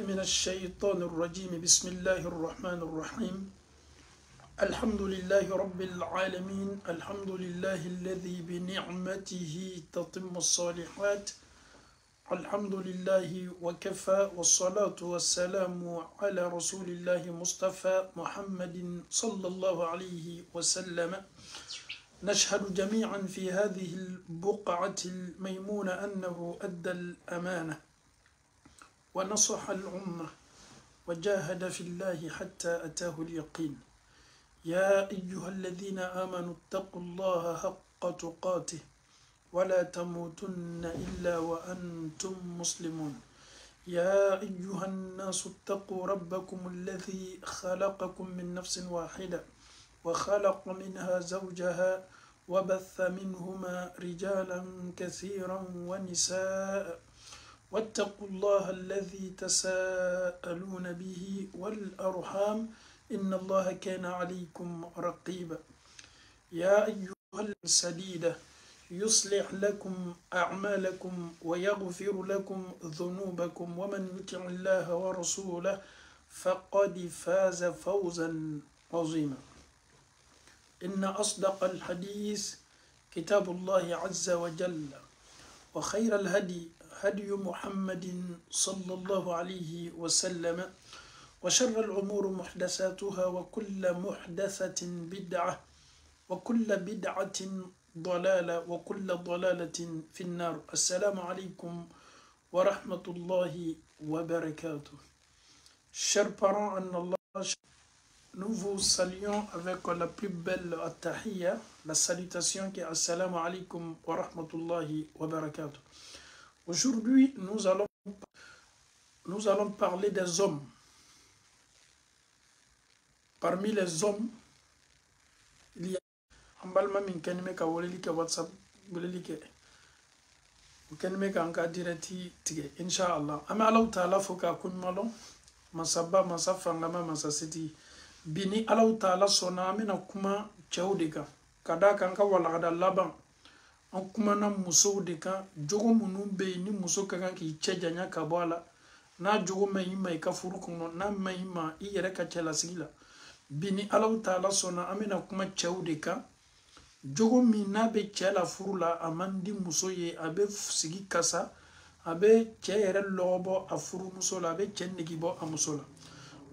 من الشيطان الرجيم بسم الله الرحمن الرحيم الحمد لله رب العالمين الحمد لله الذي بنعمته تتم الصالحات الحمد لله وكفى والصلاة والسلام على رسول الله مصطفى محمد صلى الله عليه وسلم نشهد جميعا في هذه البقعة الميمونة أنه أدى الأمانة ونصح الأمة وجاهد في الله حتى أتاه اليقين يا أيها الذين آمنوا اتقوا الله حق تقاته ولا تموتن إلا وأنتم مسلمون يا أيها الناس اتقوا ربكم الذي خلقكم من نفس واحدة وخلق منها زوجها وبث منهما رجالا كثيرا ونساء واتقوا الله الذي تساءلون به والأرحام إن الله كان عليكم رقيبا يا أيها السديدة يصلح لكم أعمالكم ويغفر لكم ذنوبكم ومن يطع الله ورسوله فقد فاز فوزا عظيما إن أصدق الحديث كتاب الله عز وجل وخير الهدي هدي محمد صلى الله عليه وسلم وشر الأمور محدثاتها وكل محدثة بدعة وكل بدعة ضلالة وكل ضلالة في النار السلام عليكم ورحمة الله وبركاته. Chers parents en Allah, nous vous saluons avec la plus belle attahiyya, la salutation qui est Assalamu alaikum wa rahmatullahi wa barakatuh. Aujourd'hui, nous allons parler des hommes. Parmi les hommes, il y a Ambalma min kenime ka woleli ke WhatsApp woleli ke kenime ka anka direti tige inshallah ama Allah taala foka kun malo masaba masafanga ma masasiti bini Allah taala sona amina kuma chawdika kada kanka wala kada laban an kuma na muso de kan jogo munu be ni muso kan ki chejanya ka bala na jogo mai ka furu kono na mai ma i yere ka chela sigila bini Allah taala sona amina kuma chawdika jogo mi na be chela furu la amandi muso ye abe sigi kasa abe chere lobo a furu muso la abe chenigi bo a muso la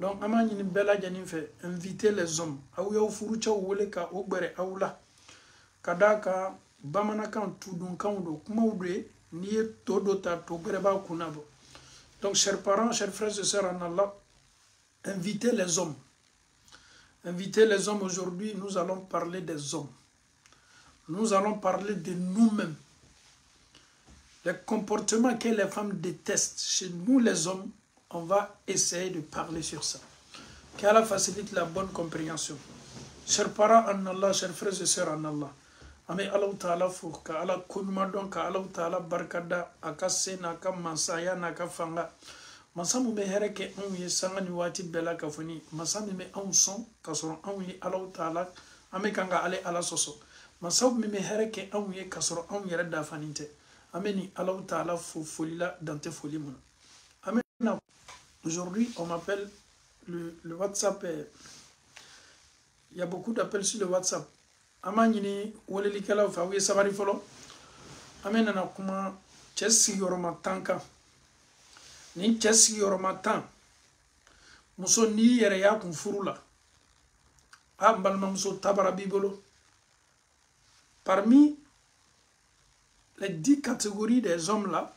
donc amani ni bela jani fe inviter les hommes aw yo furu chaw wole ka ogbere awla kadaka bamana kan tudun kan do kuma wudwe ni todo ta to gbere ba kunabo. Donc chers parents, chers frères et sœurs en Allah, invitez les hommes. Invitez les hommes aujourd'hui, nous allons parler des hommes. Nous allons parler de nous-mêmes. Les comportements que les femmes détestent chez nous les hommes, on va essayer de parler sur ça. Qu'Allah facilite la bonne compréhension. Chers parents en Allah, chers frères et sœurs en Allah, Ame Allah Ta'ala pour ka Allah kunmadon ka Allah Ta'ala barkada akase na ka mansaya na ka fanga. Mansamu me hereke on ye sanga ni wati bela ka foni. Mansami me on son ka soron on ye Allah Ta'ala ame kanga ale ala soso. Mansamu me hereke on ye ka soron on yere da faninte. Ameni Allah Ta'ala folila dans tes folies mon. Amen. Aujourd'hui, on m'appelle le WhatsApp. Il y a beaucoup d'appels sur le WhatsApp. Amani woleli kala fa wi sabari folo amena na kuma chesi yoroma tanka ni chesi yoroma tan muso ni yere ya kun furula ambal mamso tabara bibolo. Parmi les 10 catégories des hommes là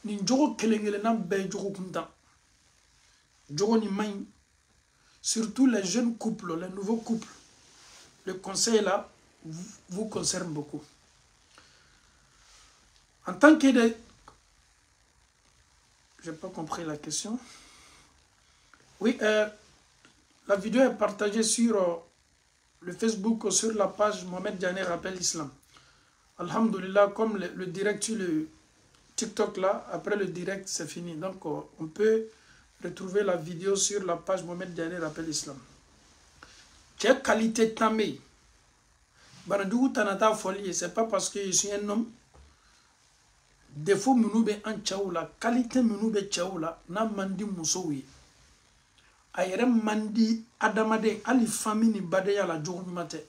ni jogo kelengele na be jogo kunta jogo ni main, surtout les jeunes couples, les nouveaux couples. Le conseil là vous concerne beaucoup. En tant que des... Je n'ai pas compris la question. Oui, la vidéo est partagée sur le Facebook, sur la page Mohamed Diané Rappel Islam. Alhamdulillah, comme le direct sur le TikTok là, après le direct c'est fini. Donc on peut retrouver la vidéo sur la page Mohamed Diané Rappel Islam. Quelle qualité tamé? Banadou tanata folie, c'est pas parce que je suis un homme défaut minnu bɛ an cɛw la qualité minnu bɛ cɛw la n'a man di musow ye a yɛrɛ man di adamaden hali famille ni badenya la jogo ɲuman tɛ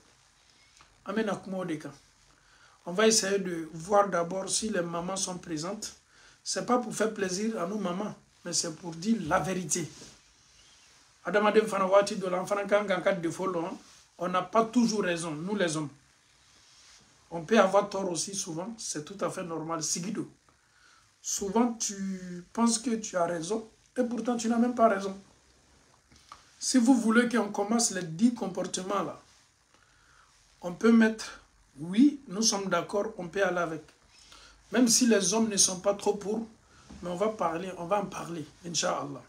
an bɛna kuma o de kan. On va essayer de voir d'abord si les mamans sont présentes. C'est pas pour faire plaisir à nos mamans, mais c'est pour dire la vérité. Adamaden fana waati dɔ la an fana kan k'an ka défaut lɔn. On n'a pas toujours raison, nous les hommes. On peut avoir tort aussi souvent, c'est tout à fait normal. Sigido. Souvent tu penses que tu as raison et pourtant tu n'as même pas raison. Si vous voulez qu'on commence les 10 comportements là, on peut mettre oui, nous sommes d'accord, on peut aller avec. Même si les hommes ne sont pas trop pour, mais on va en parler, Inch'Allah.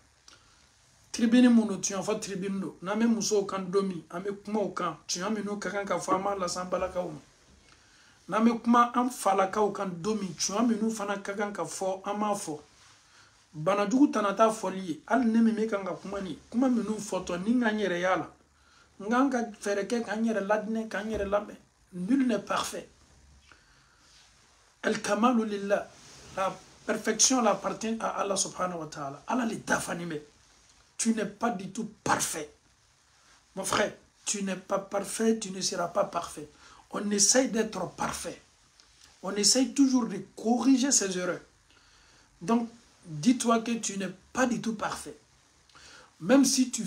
Tribune mono tu en fait tribune do. Na me muso kan domi, ame kuma o kan, tu ame no kakan ka fama la sambala ka o. Na me kuma am fala ka o kan domi, tu ame no fana kakan ka fo ama fo. Bana jugu tanata folie, al ne me kan ka kuma ni, kuma me no foto ni nga nyere yala. Nga nga fereke kan nyere ladne kan nyere labe. Nul n'est parfait. Al-Kamalu lillah. La perfection appartient à Allah subhanahu wa ta'ala. Allah les dafanime. Tu n'es pas du tout parfait. Mon frère, tu n'es pas parfait, tu ne seras pas parfait. On essaye d'être parfait. On essaye toujours de corriger ses erreurs. Donc, dis-toi que tu n'es pas du tout parfait. Même si tu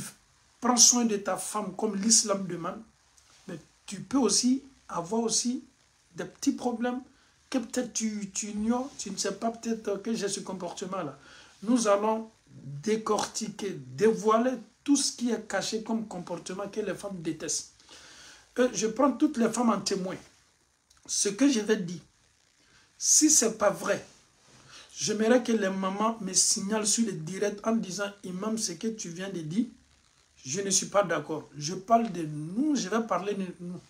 prends soin de ta femme comme l'islam demande, mais tu peux aussi avoir aussi des petits problèmes que peut-être tu ignores, tu ne sais pas peut-être que j'ai ce comportement-là. Nous allons décortiquer, dévoiler tout ce qui est caché comme comportement que les femmes détestent. Je prends toutes les femmes en témoin. Ce que je vais dire, si ce n'est pas vrai, j'aimerais que les mamans me signalent sur le direct en disant « Imam, ce que tu viens de dire, je ne suis pas d'accord. » Je parle de nous, je vais parler de nous.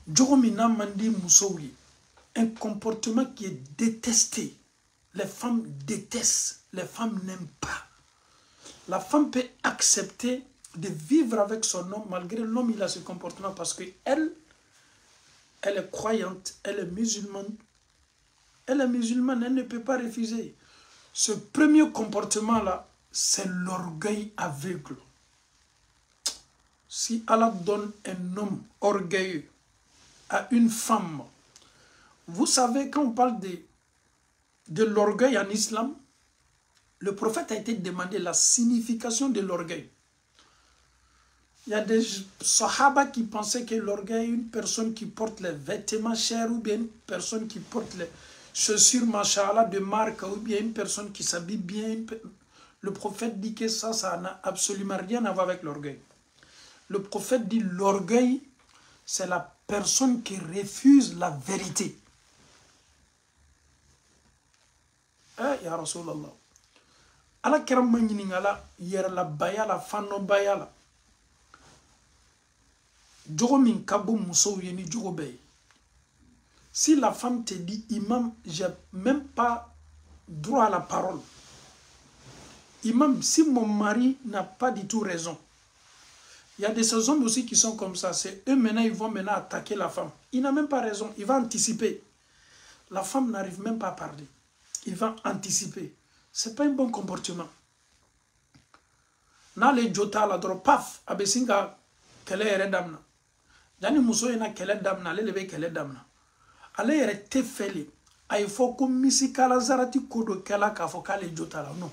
Djogomina mandi musowi, un comportement qui est détesté. Les femmes détestent, les femmes n'aiment pas. La femme peut accepter de vivre avec son homme malgré l'homme il a ce comportement parce que elle est croyante, elle est musulmane. Elle est musulmane, elle ne peut pas refuser. Ce premier comportement-là, c'est l'orgueil aveugle. Si Allah donne un homme orgueilleux à une femme, vous savez, quand on parle de l'orgueil en islam, le prophète a été demandé la signification de l'orgueil. Il y a des sahaba qui pensaient que l'orgueil est une personne qui porte les vêtements chers ou bien une personne qui porte les chaussures, machallah, de marque ou bien une personne qui s'habille bien. Le prophète dit que ça n'a absolument rien à voir avec l'orgueil. Le prophète dit l'orgueil, c'est la personne qui refuse la vérité. Ya Rasulallah. Ala kera manginingala yera la bayala fano bayala. Djogo min kabo muso yeni djogo bay. Si la femme te dit imam, j'ai même pas droit à la parole. Imam, si mon mari n'a pas du tout raison. Il y a des hommes aussi qui sont comme ça. C'est eux maintenant, ils vont maintenant attaquer la femme. Il n'a même pas raison. Il va anticiper. La femme n'arrive même pas à parler. Il va anticiper. Ce n'est pas un bon comportement. Na le jota la dro paf abesinga kele ere damna. Jani muso ina kele damna le lebe kele damna. Ale ere te feli. Ay foko misikala zarati kodo kela ka foka le jota la. Non.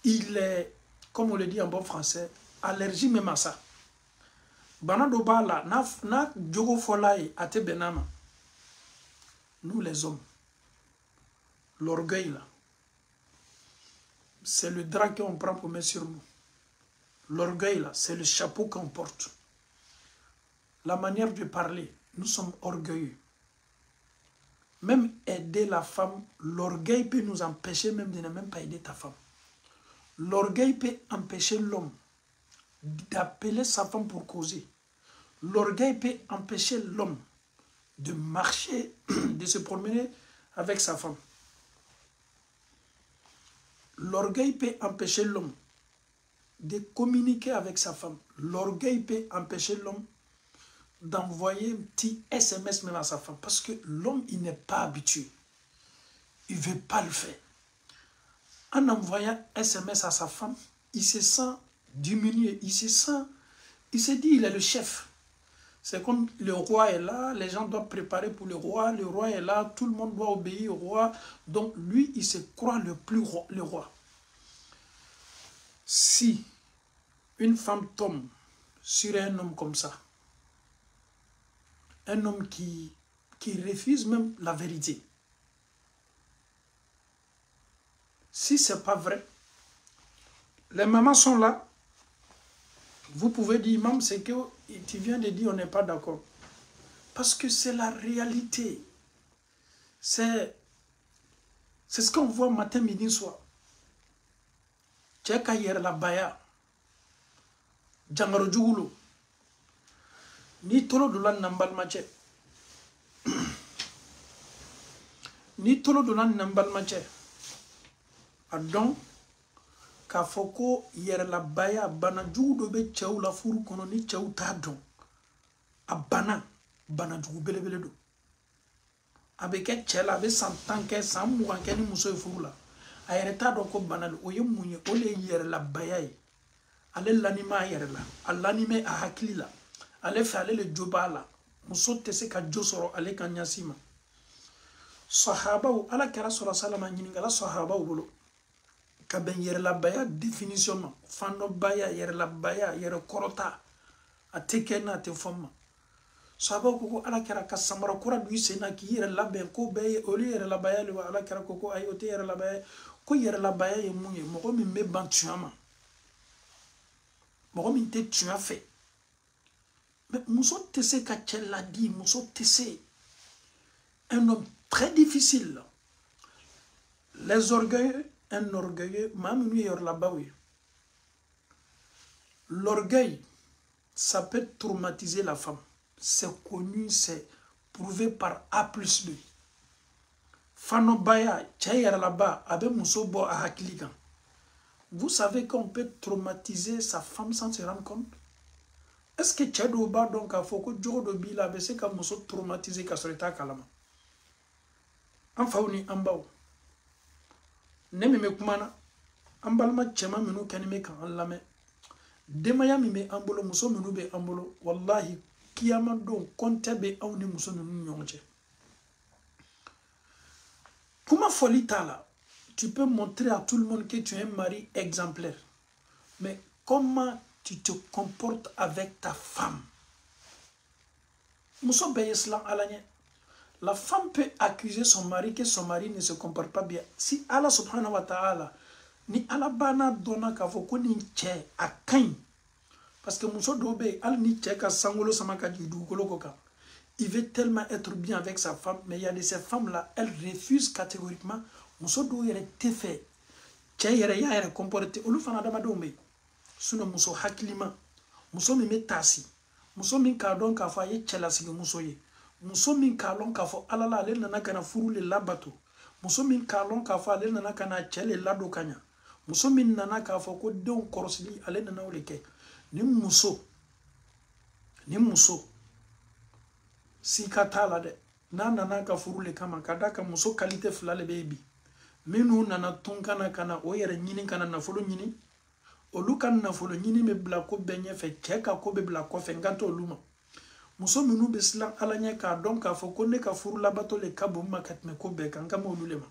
Il est, comme on le dit en bon français, allergique même à ça. Banado bala na jogo folai ate benama. Nous les hommes, l'orgueil là, c'est le drap qu'on prend pour mettre sur nous. L'orgueil là, c'est le chapeau qu'on porte. La manière de parler, nous sommes orgueilleux. Même aider la femme, l'orgueil peut nous empêcher même de ne même pas aider ta femme. L'orgueil peut empêcher l'homme d'appeler sa femme pour causer. L'orgueil peut empêcher l'homme de marcher, de se promener avec sa femme. L'orgueil peut empêcher l'homme de communiquer avec sa femme. L'orgueil peut empêcher l'homme d'envoyer un petit SMS même à sa femme. Parce que l'homme, il n'est pas habitué. il ne veut pas le faire. En envoyant SMS à sa femme, il se sent diminué, il se dit il est le chef. C'est comme le roi est là, les gens doivent préparer pour le roi est là, tout le monde doit obéir au roi. Donc lui, il se croit le roi. Si une femme tombe sur un homme comme ça, un homme qui refuse même la vérité, si ce n'est pas vrai, les mamans sont là, vous pouvez dire, maman, c'est que tu viens de dire on n'est pas d'accord. Parce que c'est la réalité. C'est ce qu'on voit matin, midi, soir. Tcheka yer la baya. Djangaro djougoulo. Ni tolo de lan nambal mache. Ni tolo de lan nambal mache. Adon, ka foko yer la baya bana djougou be tchaou la furu kono ni tchaou tadon. A bana djougou bele bele do. Abeke tchela abe santanke samuanke ni muso furu la. A yer tadon ko bana do. Oye mounye ole yer la baya yi. Ale l'anima yer la. Alanime a hakili la. Ale fe ale le joba la. Muso tese ka josoro ale ka nyasima. Sahaba ou ala kera sura salama nyiningala sahaba ou bolo. Ka ben yer la baya définition ma. Fano baya yer la baya yer korota. A teke na te foma. Sahaba ou koko ala kera ka samara kura du sena ki yer la ben ko beye oli yer la baya le ala kera koko ayote yer la baya. Ko yer la baya ye mouye. Moko mi me bantuama. Moko mi te tu as fait. Mais Mousso Tessé Kachel l'a dit, Mousso Tessé, un homme très difficile. Les orgueilleux, un orgueilleux, là-bas, oui. L'orgueil, ça peut traumatiser la femme. C'est connu, c'est prouvé par A plus B. Fano Baya, Tchayar là-bas, avec Mousso Bo à Hakligan. Vous savez qu'on peut traumatiser sa femme sans se rendre compte? Est-ce que Tchadou Ba donc a fait que Djodo Bila bese ka muso traumatisé ka sorita kalama? Anfauni ambao. Nemi me kumana. Ambalma chema minu kanime kan allame. Demaya mi me ambolo muso minu be ambolo. Wallahi kiyama don konte be awni muso minu nyonche. Comment folie t'as là? Tu peux montrer à tout le monde que tu es un mari exemplaire. Mais comment tu te comportes avec ta femme? La femme peut accuser son mari que son mari ne se comporte pas bien. Si Allah subhanahu wa ta'ala ni Allah bana dona ka foko ni che akain. Parce que Mousso Dobe al ni che ka sangolo samaka du kolokoka. Il veut tellement être bien avec sa femme, mais il y a de ces femmes-là, elles refusent catégoriquement. Mousso Dobe est fait. Che yere ya yere comporté. Olu fana dama dombe. Suna muso hakilima muso mi me tasi muso min ka don ka fa ye chela sigi muso ye muso min ka lon ka fo alala ale nana kana furu le labato muso min ka lon ka fa ale nana kana chele lado kanya muso min nana ka fo ko don korosili ale nana ole ke ni muso si katala de nana ka furu le kama kadaka muso qualité flale baby minu nana tunkana kana o yere nyini kana na folo nyini olukan na folo nyini me bla ko benye fe cheka ko be bla ko fe nganto luma muso minu be slan alanya ka donc ka fo ko ne ka furu la bato le kabo makat me ko be kan kama olulema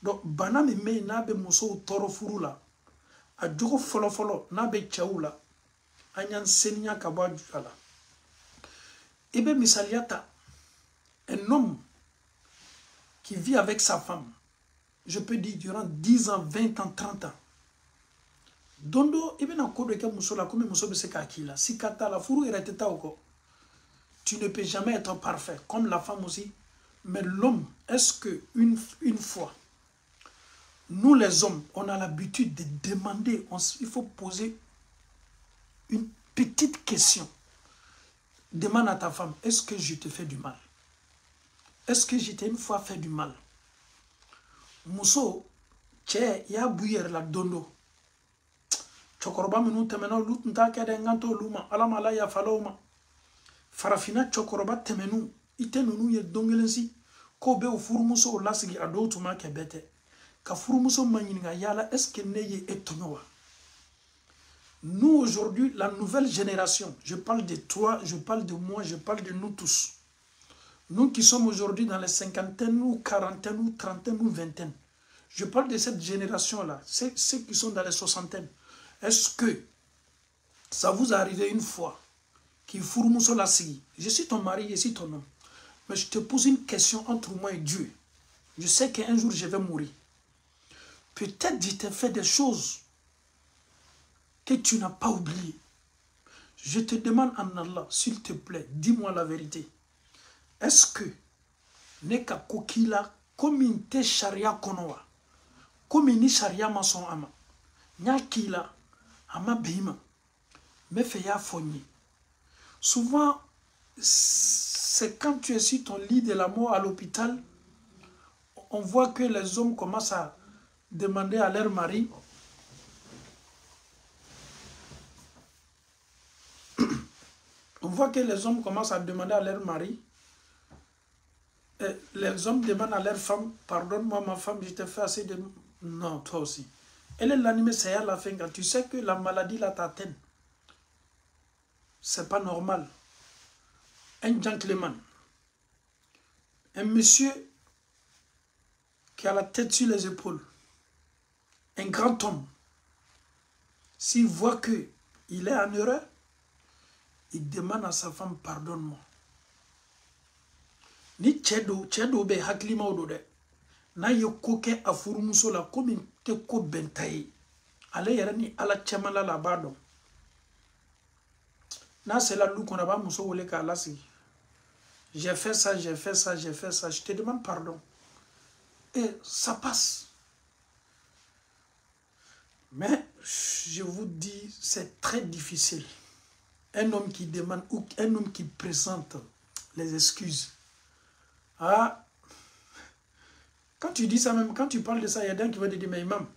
donc bana mi me na be muso toro furu la a jogo folo na be chaula anyan senya ka ba jala ebe misaliata un homme qui vit avec sa femme, je peux dire durant 10 ans, 20 ans, 30 ans. Dondo, tu ne peux jamais être parfait, comme la femme aussi. Mais l'homme, est-ce que une fois, nous les hommes, on a l'habitude de demander, il faut poser une petite question. Demande à ta femme, est-ce que je te fais du mal? Est-ce que je t'ai une fois fait du mal? Mousso, tché, ya bouyer la dondo. Chokoroba minu temeno lut nta kede nganto luma alama la ya faloma farafina chokoroba temenu ite nunu ye dongelensi ko be o furumuso lasigi ado tuma ke bete ka furumuso maninga yala est-ce que neye etonyowa. Nous aujourd'hui, la nouvelle génération, je parle de toi, je parle de moi, je parle de nous tous. Nous qui sommes aujourd'hui dans les cinquantaines ou quarantaines ou trentaines ou vingtaines. Je parle de cette génération-là, ceux qui sont dans les soixantaines. Est-ce que ça vous est arrivé une fois qu'il furumuso lasigi? Je suis ton mari, je suis ton homme. Mais je te pose une question entre moi et Dieu. Je sais qu'un jour je vais mourir. Peut-être je t'ai fait des choses que tu n'as pas oubliées. Je te demande en Allah, s'il te plaît, dis-moi la vérité. Est-ce que neka kokila comme te sharia konowa, comme ni sharia mason ama, nyakila ama bima, me fait ya fogni. Souvent, c'est quand tu es sur ton lit de la mort à l'hôpital, on voit que les hommes commencent à demander à leur mari. On voit que les hommes commencent à demander à leur mari. Les hommes demandent à leur femme, pardonne-moi ma femme, je t'ai fait assez de... Non, toi aussi. Elle est l'animée, c'est à la fin. Quand tu sais que la maladie là t'atteint, c'est pas normal. Un gentleman, un monsieur qui a la tête sur les épaules, un grand homme, s'il voit qu'il est en erreur, il demande à sa femme, pardonne-moi. Ni chedo be haklima odo de na yokoke afurumuso la komi te ko bentaye ale yara ni ala chamala la bado na c'est la lou qu'on a pas muso wole ka lasi. J'ai fait ça, j'ai fait ça, j'ai fait ça, je te demande pardon. Et ça passe. Mais je vous dis, c'est très difficile. Un homme qui demande ou un homme qui présente les excuses. Ah, quand tu dis ça même, quand tu parles de ça, il y a des gens qui vont te dire, mais imam,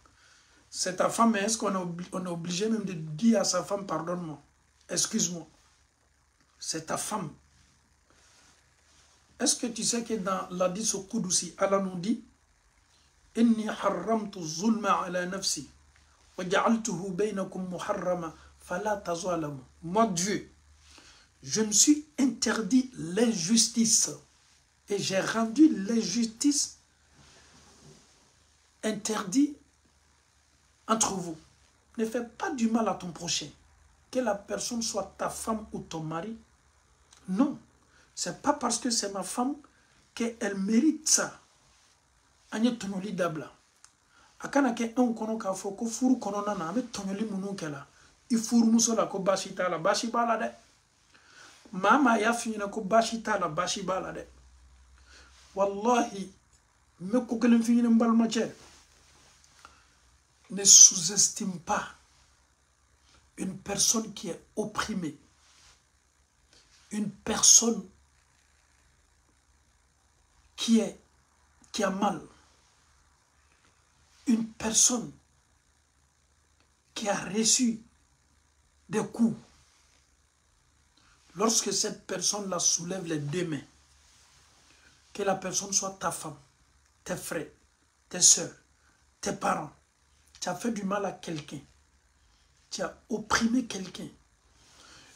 c'est ta femme, mais est-ce qu'on est obligé même de dire à sa femme, pardonne-moi, excuse-moi, c'est ta femme. Est-ce que tu sais que dans l'Hadith au Qudusi, Allah nous dit, Inni harramtu zulma ala nafsi, wa ja'altuhu baynakum muharrama, fala tazalamu. Moi, Dieu, je me suis interdit l'injustice. Et j'ai rendu l'injustice interdite entre vous. Ne fais pas du mal à ton prochain. Que la personne soit ta femme ou ton mari. Non. Ce n'est pas parce que c'est ma femme qu'elle mérite ça. Agne tonoli dabla. Akana ke un kono ka fo ko furu kono na ame tonoli munu kela. I furu musola ko bashita la bashi bala de. Mama ya finina ko bashita la bashi bala de. Wallahi, ne sous-estime pas une personne qui est opprimée, une personne qui a mal, une personne qui a reçu des coups. Lorsque cette personne la soulève les deux mains, que la personne soit ta femme, tes frères, tes soeurs, tes parents. Tu as fait du mal à quelqu'un. Tu as opprimé quelqu'un.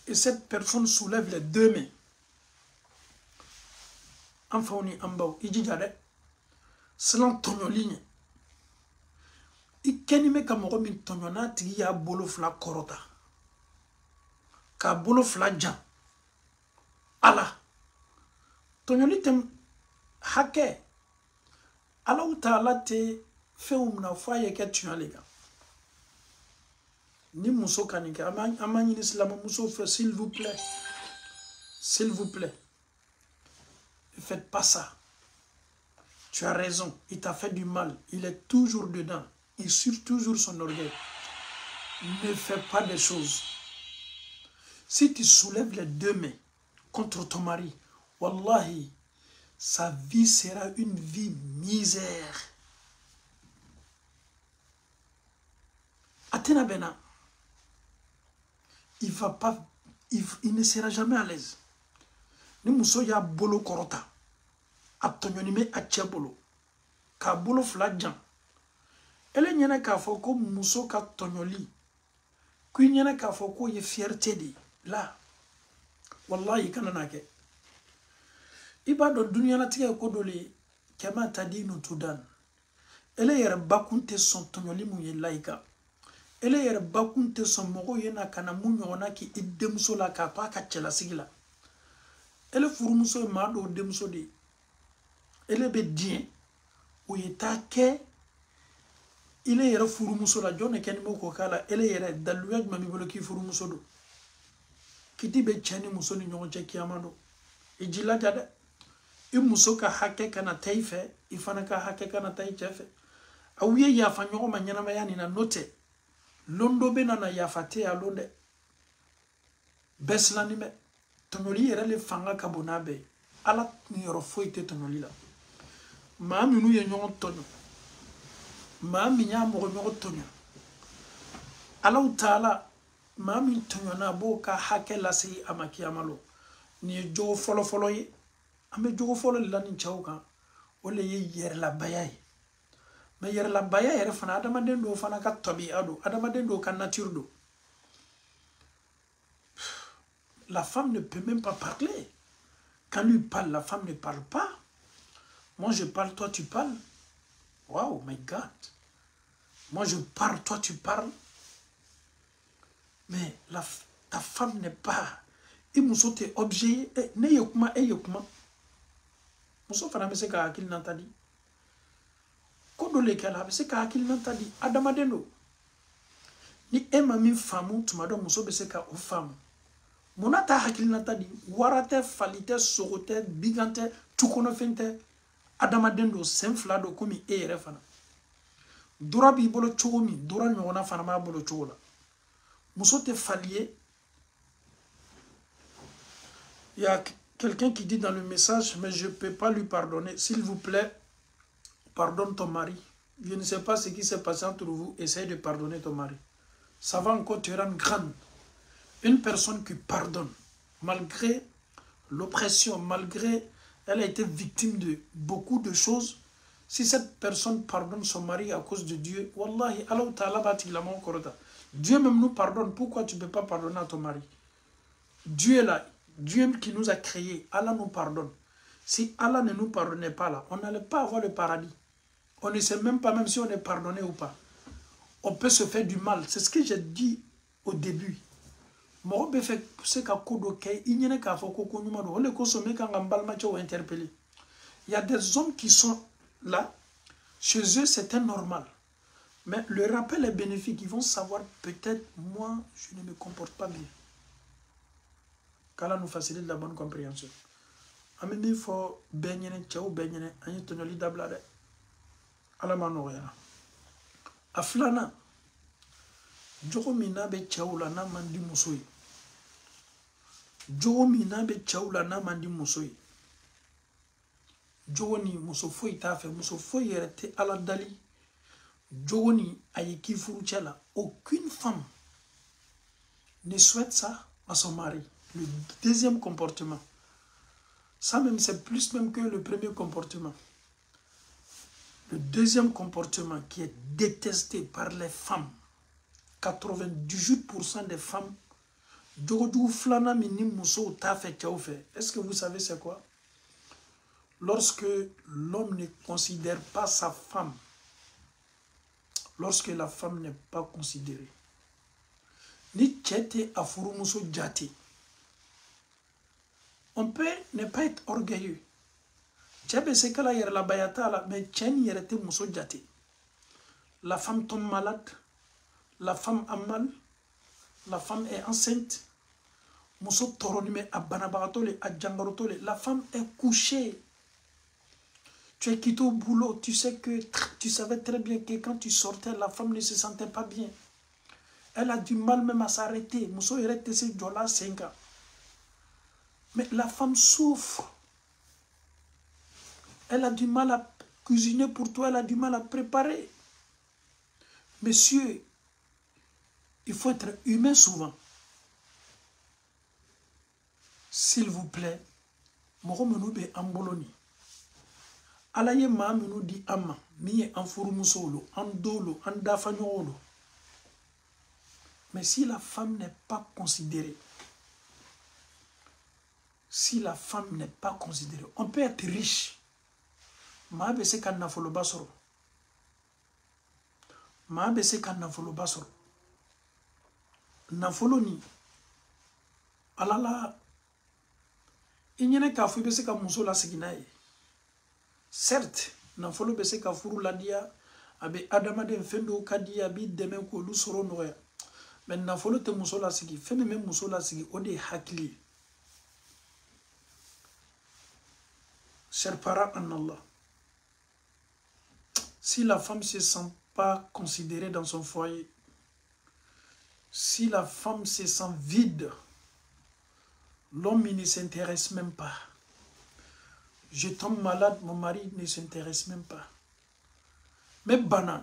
Et cette personne soulève les deux mains. Enfin, on est en bas. Il dit, selon ton ligne, il kenime kamoromi tonyona tigi ya bolo fla korota. Ka bolo fla jan. Allah. Tonyoli tem hake ala utala te fɛnw na fɔ a ye kɛ tuɲa le kan ni muso ka nin kɛ an b'a ɲini silamɛmuso fɛ s'il vous plaît ne faites pas ça. Tu as raison, il t'a fait du mal, il est toujours dedans, il suit toujours son orgueil. Ne fais pas des choses. Si tu soulèves les deux mains contre ton mari, wallahi, sa vie sera une vie misère. Atena Bena, il ne sera jamais à l'aise. Ni muso ya bolo korota, a tɔɲɔni a cɛ bolo k'a bolo fila jan ele ɲɛna k'a fɔ ko muso ka tɔɲɔli ko i ɲɛna k'a fɔ ko ye fierté de la wallahi kana n'a kɛ i b'a dɔn duniyalatigɛ ye ko dɔ le ye kɛma tadinu tudan ele yɛrɛ bakun tɛ sɔn tɔɲɔli mun ye layika ele yɛrɛ bakun tɛ sɔn mɔgɔw ye na ka na mun ɲɔgɔnna k'i denmuso la k'a to a ka cɛlasigi la ele furumuso ye maa dɔw denmuso de ye ele bɛ diɲɛ o ye taa kɛ ile yɛrɛ furumuso la jɔn de kɛni b'o ko k'a la ele yɛrɛ daluya jumɛn b'i bolo k'i furumuso don kiti bɛ cɛ ni muso ni ɲɔgɔn cɛ kiyama don i jilaja dɛ i muso ka hakɛ kana taa i fɛ i fana ka hakɛ kana taa i cɛ fɛ aw ye yafa ɲɔgɔn ma ɲɛnamaya nin na n'o tɛ lon dɔ bɛ na yafa tɛ a lon dɛ bɛɛ silannen bɛ tɔɲɔli yɛrɛ le fanga ka bon n'a bɛɛ ye ala niyɔrɔ foyi tɛ tɔɲɔli la maa minnu ye ɲɔgɔn tɔɲɔ maa min y'a mɔgɔ ɲɔgɔn tɔɲɔ alaw taala maa min tɔɲɔna a b'o ka hakɛ lase a ma kiyama lo nin ye jogo fɔlɔfɔlɔ ye an bɛ jogo fɔlɔ de la nin cɛw kan o le ye yɛrɛlabaya ye mais yɛrɛlabaya yɛrɛ fana adamaden dɔw fana ka tabiya don adamaden dɔw ka nature don la femme ne peut même pas parler quand lui parle la femme ne parle pas moi je parle toi tu parles wow my god moi je parle toi tu parles mais ta femme n'est pas i muso tɛ objet ye ne ye kuma e ye kuma muso fana bɛ se ka hakilinata di ko dɔ le kɛla a bɛ se ka hakilinata di adamaden don ni e ma min faamu tuma dɔ muso bɛ se ka o faamu munna ta hakilinata di wara tɛ fali tɛ sogo tɛ bigan tɛ tukɔnɔfɛn tɛ adamaden don sen fila don komi e yɛrɛ fana dora b'i bolo cogo min dora ɲɔgɔnna fana b'a bolo cogo la muso tɛ fali ye. Il y a quelqu'un qui dit dans le message, mais je ne peux pas lui pardonner. S'il vous plaît, pardonne ton mari. Je ne sais pas ce qui s'est passé entre vous. Essaye de pardonner ton mari. Ça va encore te rendre grande. Une personne qui pardonne, malgré l'oppression, malgré elle a été victime de beaucoup de choses, si cette personne pardonne son mari à cause de Dieu, Wallahi, Allah Ta'ala batiklaman korota. Dieu même nous pardonne. Pourquoi tu ne peux pas pardonner à ton mari? Dieu est là. Dieu qui nous a créés, Allah nous pardonne. Si Allah ne nous pardonnait pas là, on n'allait pas avoir le paradis. On ne sait même pas même si on est pardonné ou pas. On peut se faire du mal. C'est ce que j'ai dit au début. Il y a des hommes qui sont là, chez eux c'est normal. Mais le rappel est bénéfique. Ils vont savoir peut-être moi je ne me comporte pas bien. Qu'Allah nous facilite la bonne compréhension. Amemi fo benyene tchao benyene anyi tonoli dablade. Ala manoya. Aflana. Jogo mina be tchao la na mandi musoi. Jogo mina be tchao la na mandi musoi. Jogo ni muso foi ta fe muso foi yerete ala dali. Jogo ni ayeki furuchela. Aucune femme ne souhaite ça à son mari. Le deuxième comportement, ça même c'est plus même que le premier comportement. Le deuxième comportement qui est détesté par les femmes, 98% des femmes, est-ce que vous savez c'est quoi? Lorsque l'homme ne considère pas sa femme, lorsque la femme n'est pas considérée, ni tchete afuru muso jate. On peut ne pas être orgueilleux. La femme tombe malade, la femme a mal, la femme est enceinte, la femme est couchée. Tu es quitté au boulot, tu sais que tu savais très bien que quand tu sortais, la femme ne se sentait pas bien. Elle a du mal même à s'arrêter. Mais la femme souffre. Elle a du mal à cuisiner pour toi, elle a du mal à préparer. Monsieur, il faut être humain souvent. S'il vous plaît, Moromonoube Amboloni. ala ye maa minnu di an ma min ye an furumusow lo an dow lo an dafaɲɔgɔnw lo. Mais si la femme n'est pas considérée, si la femme n'est pas considérée, on peut être riche. Maa bɛ se ka nafoloba sɔrɔ. Maa bɛ se ka nafoloba sɔrɔ. Nafolo ni ala la i ɲɛnɛ k'a fɔ i bɛ se ka muso lasigi n'a ye. Certes, nafolo bɛ se ka furu ladiya, a bɛ adamaden fɛn dɔw ka di, a b'i dɛmɛ k'olu sɔrɔ nɔgɔya. Mais nafolo tɛ muso lasigi, fɛn min bɛ muso lasigi o de ye hakili ye. Chers parents en Allah, si la femme ne se sent pas considérée dans son foyer, si la femme se sent vide, l'homme ne s'intéresse même pas. Je tombe malade, mon mari ne s'intéresse même pas. Mais bana,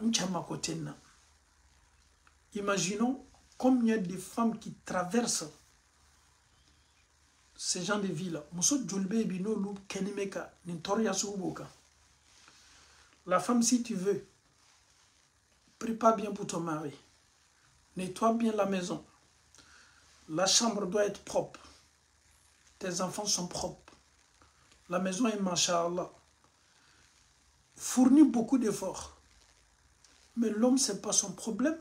imaginons combien de femmes qui traversent ce genre de vie-là. La femme, si tu veux, prépare bien pour ton mari. Nettoie bien la maison. La chambre doit être propre. Tes enfants sont propres. La maison est masha'Allah. Fournit beaucoup d'efforts. Mais l'homme, ce n'est pas son problème.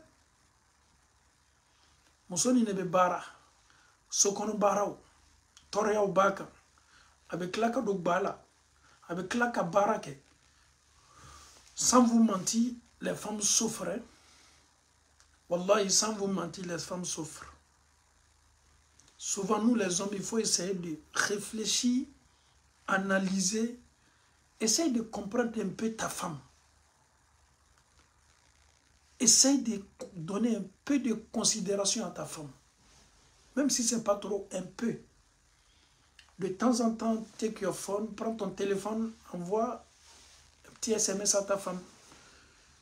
Musoni nebe bara. Sokono barao. Torea ou baka. Avec klaka do bala. Avec klaka barake. Sans vous mentir, les femmes souffrent. Wallahi, sans vous mentir, les femmes souffrent. Souvent, nous les hommes, il faut essayer de réfléchir, analyser, essayer de comprendre un peu ta femme. Essaye de donner un peu de considération à ta femme. Même si ce n'est pas trop, un peu. De temps en temps, take your phone, prends ton téléphone, envoie un petit SMS à ta femme.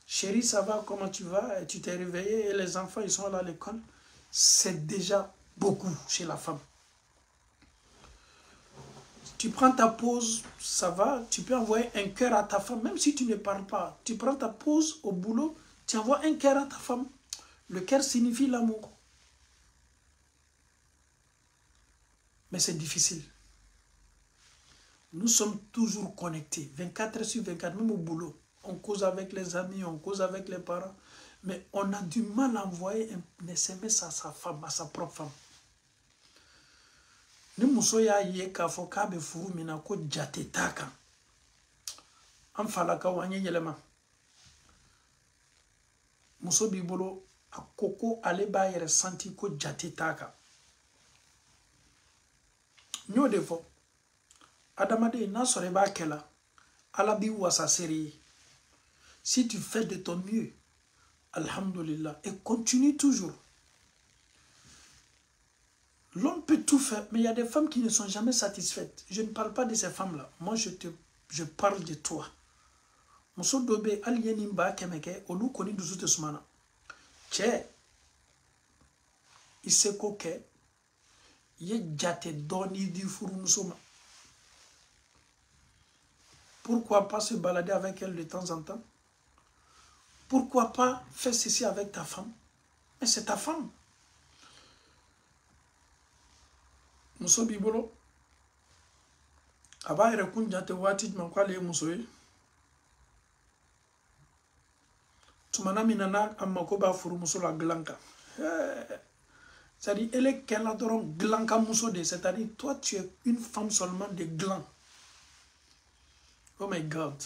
Chérie, ça va, comment tu vas? Et tu t'es réveillé et les enfants, ils sont là à l'école. C'est déjà beaucoup chez la femme. Tu prends ta pause, ça va, tu peux envoyer un cœur à ta femme, même si tu ne parles pas. Tu prends ta pause au boulot, tu envoies un cœur à ta femme. Le cœur signifie l'amour. Mais c'est difficile. Nous sommes toujours connectés, 24 heures sur 24, même au boulot. On cause avec les amis, on cause avec les parents. Mais on a du mal à envoyer un SMS à sa femme, à sa propre femme. Ni muso ya ye ka fo ka be furu mina ko jate taka. An falaka wanye yelema. Muso bibolo a koko ale ba yere santi ko jate taka. Nyo defo. Adamade na sore ba kela. Ala bi wasa seri. Si tu fais de ton mieux, alhamdulillah, et continue toujours. L'homme peut tout faire, mais il y a des femmes qui ne sont jamais satisfaites. Je ne parle pas de ces femmes-là. Moi, je parle de toi. Muso dobe alieni mba kemeke olu koni dusute sumana. Che iseko ke ye jate doni di furu musoma. Pourquoi pas se balader avec elle de temps en temps? Pourquoi pas faire ceci avec ta femme? Mais c'est ta femme. Muso bibolo aba ere kunjate wati mankwale muso yi tumana minana amako ba furu muso la glanka. C'est-à-dire elle est qu'elle adore glanka muso de, c'est-à-dire toi tu es une femme seulement de gland. Oh my God.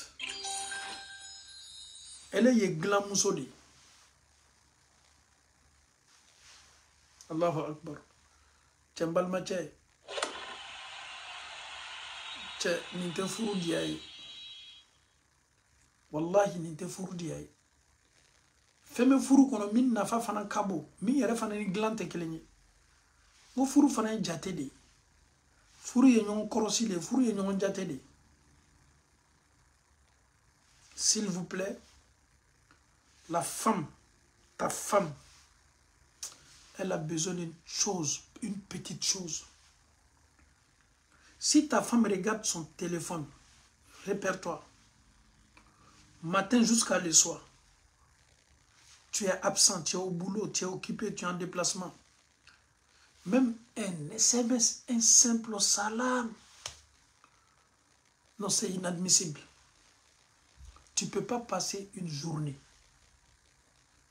Elle est gland muso de. Allahu Akbar. Tembal mache. Che ninte furu diaye. Wallahi ninte furu diaye. Feme furu kono min nafa fana kabo. Min yere fana ni glante kelenye. Mo furu fana jate de. Furu ye nyon korosi le. Furu ye nyon jate de. S'il vous plaît, la femme, ta femme, elle a besoin d'une chose, une petite chose. Si ta femme regarde son téléphone, répertoire, matin jusqu'à le soir. Tu es absent, tu es au boulot, tu es occupé, tu es en déplacement. Même un SMS, un simple salam. Non, c'est inadmissible. Tu ne peux pas passer une journée.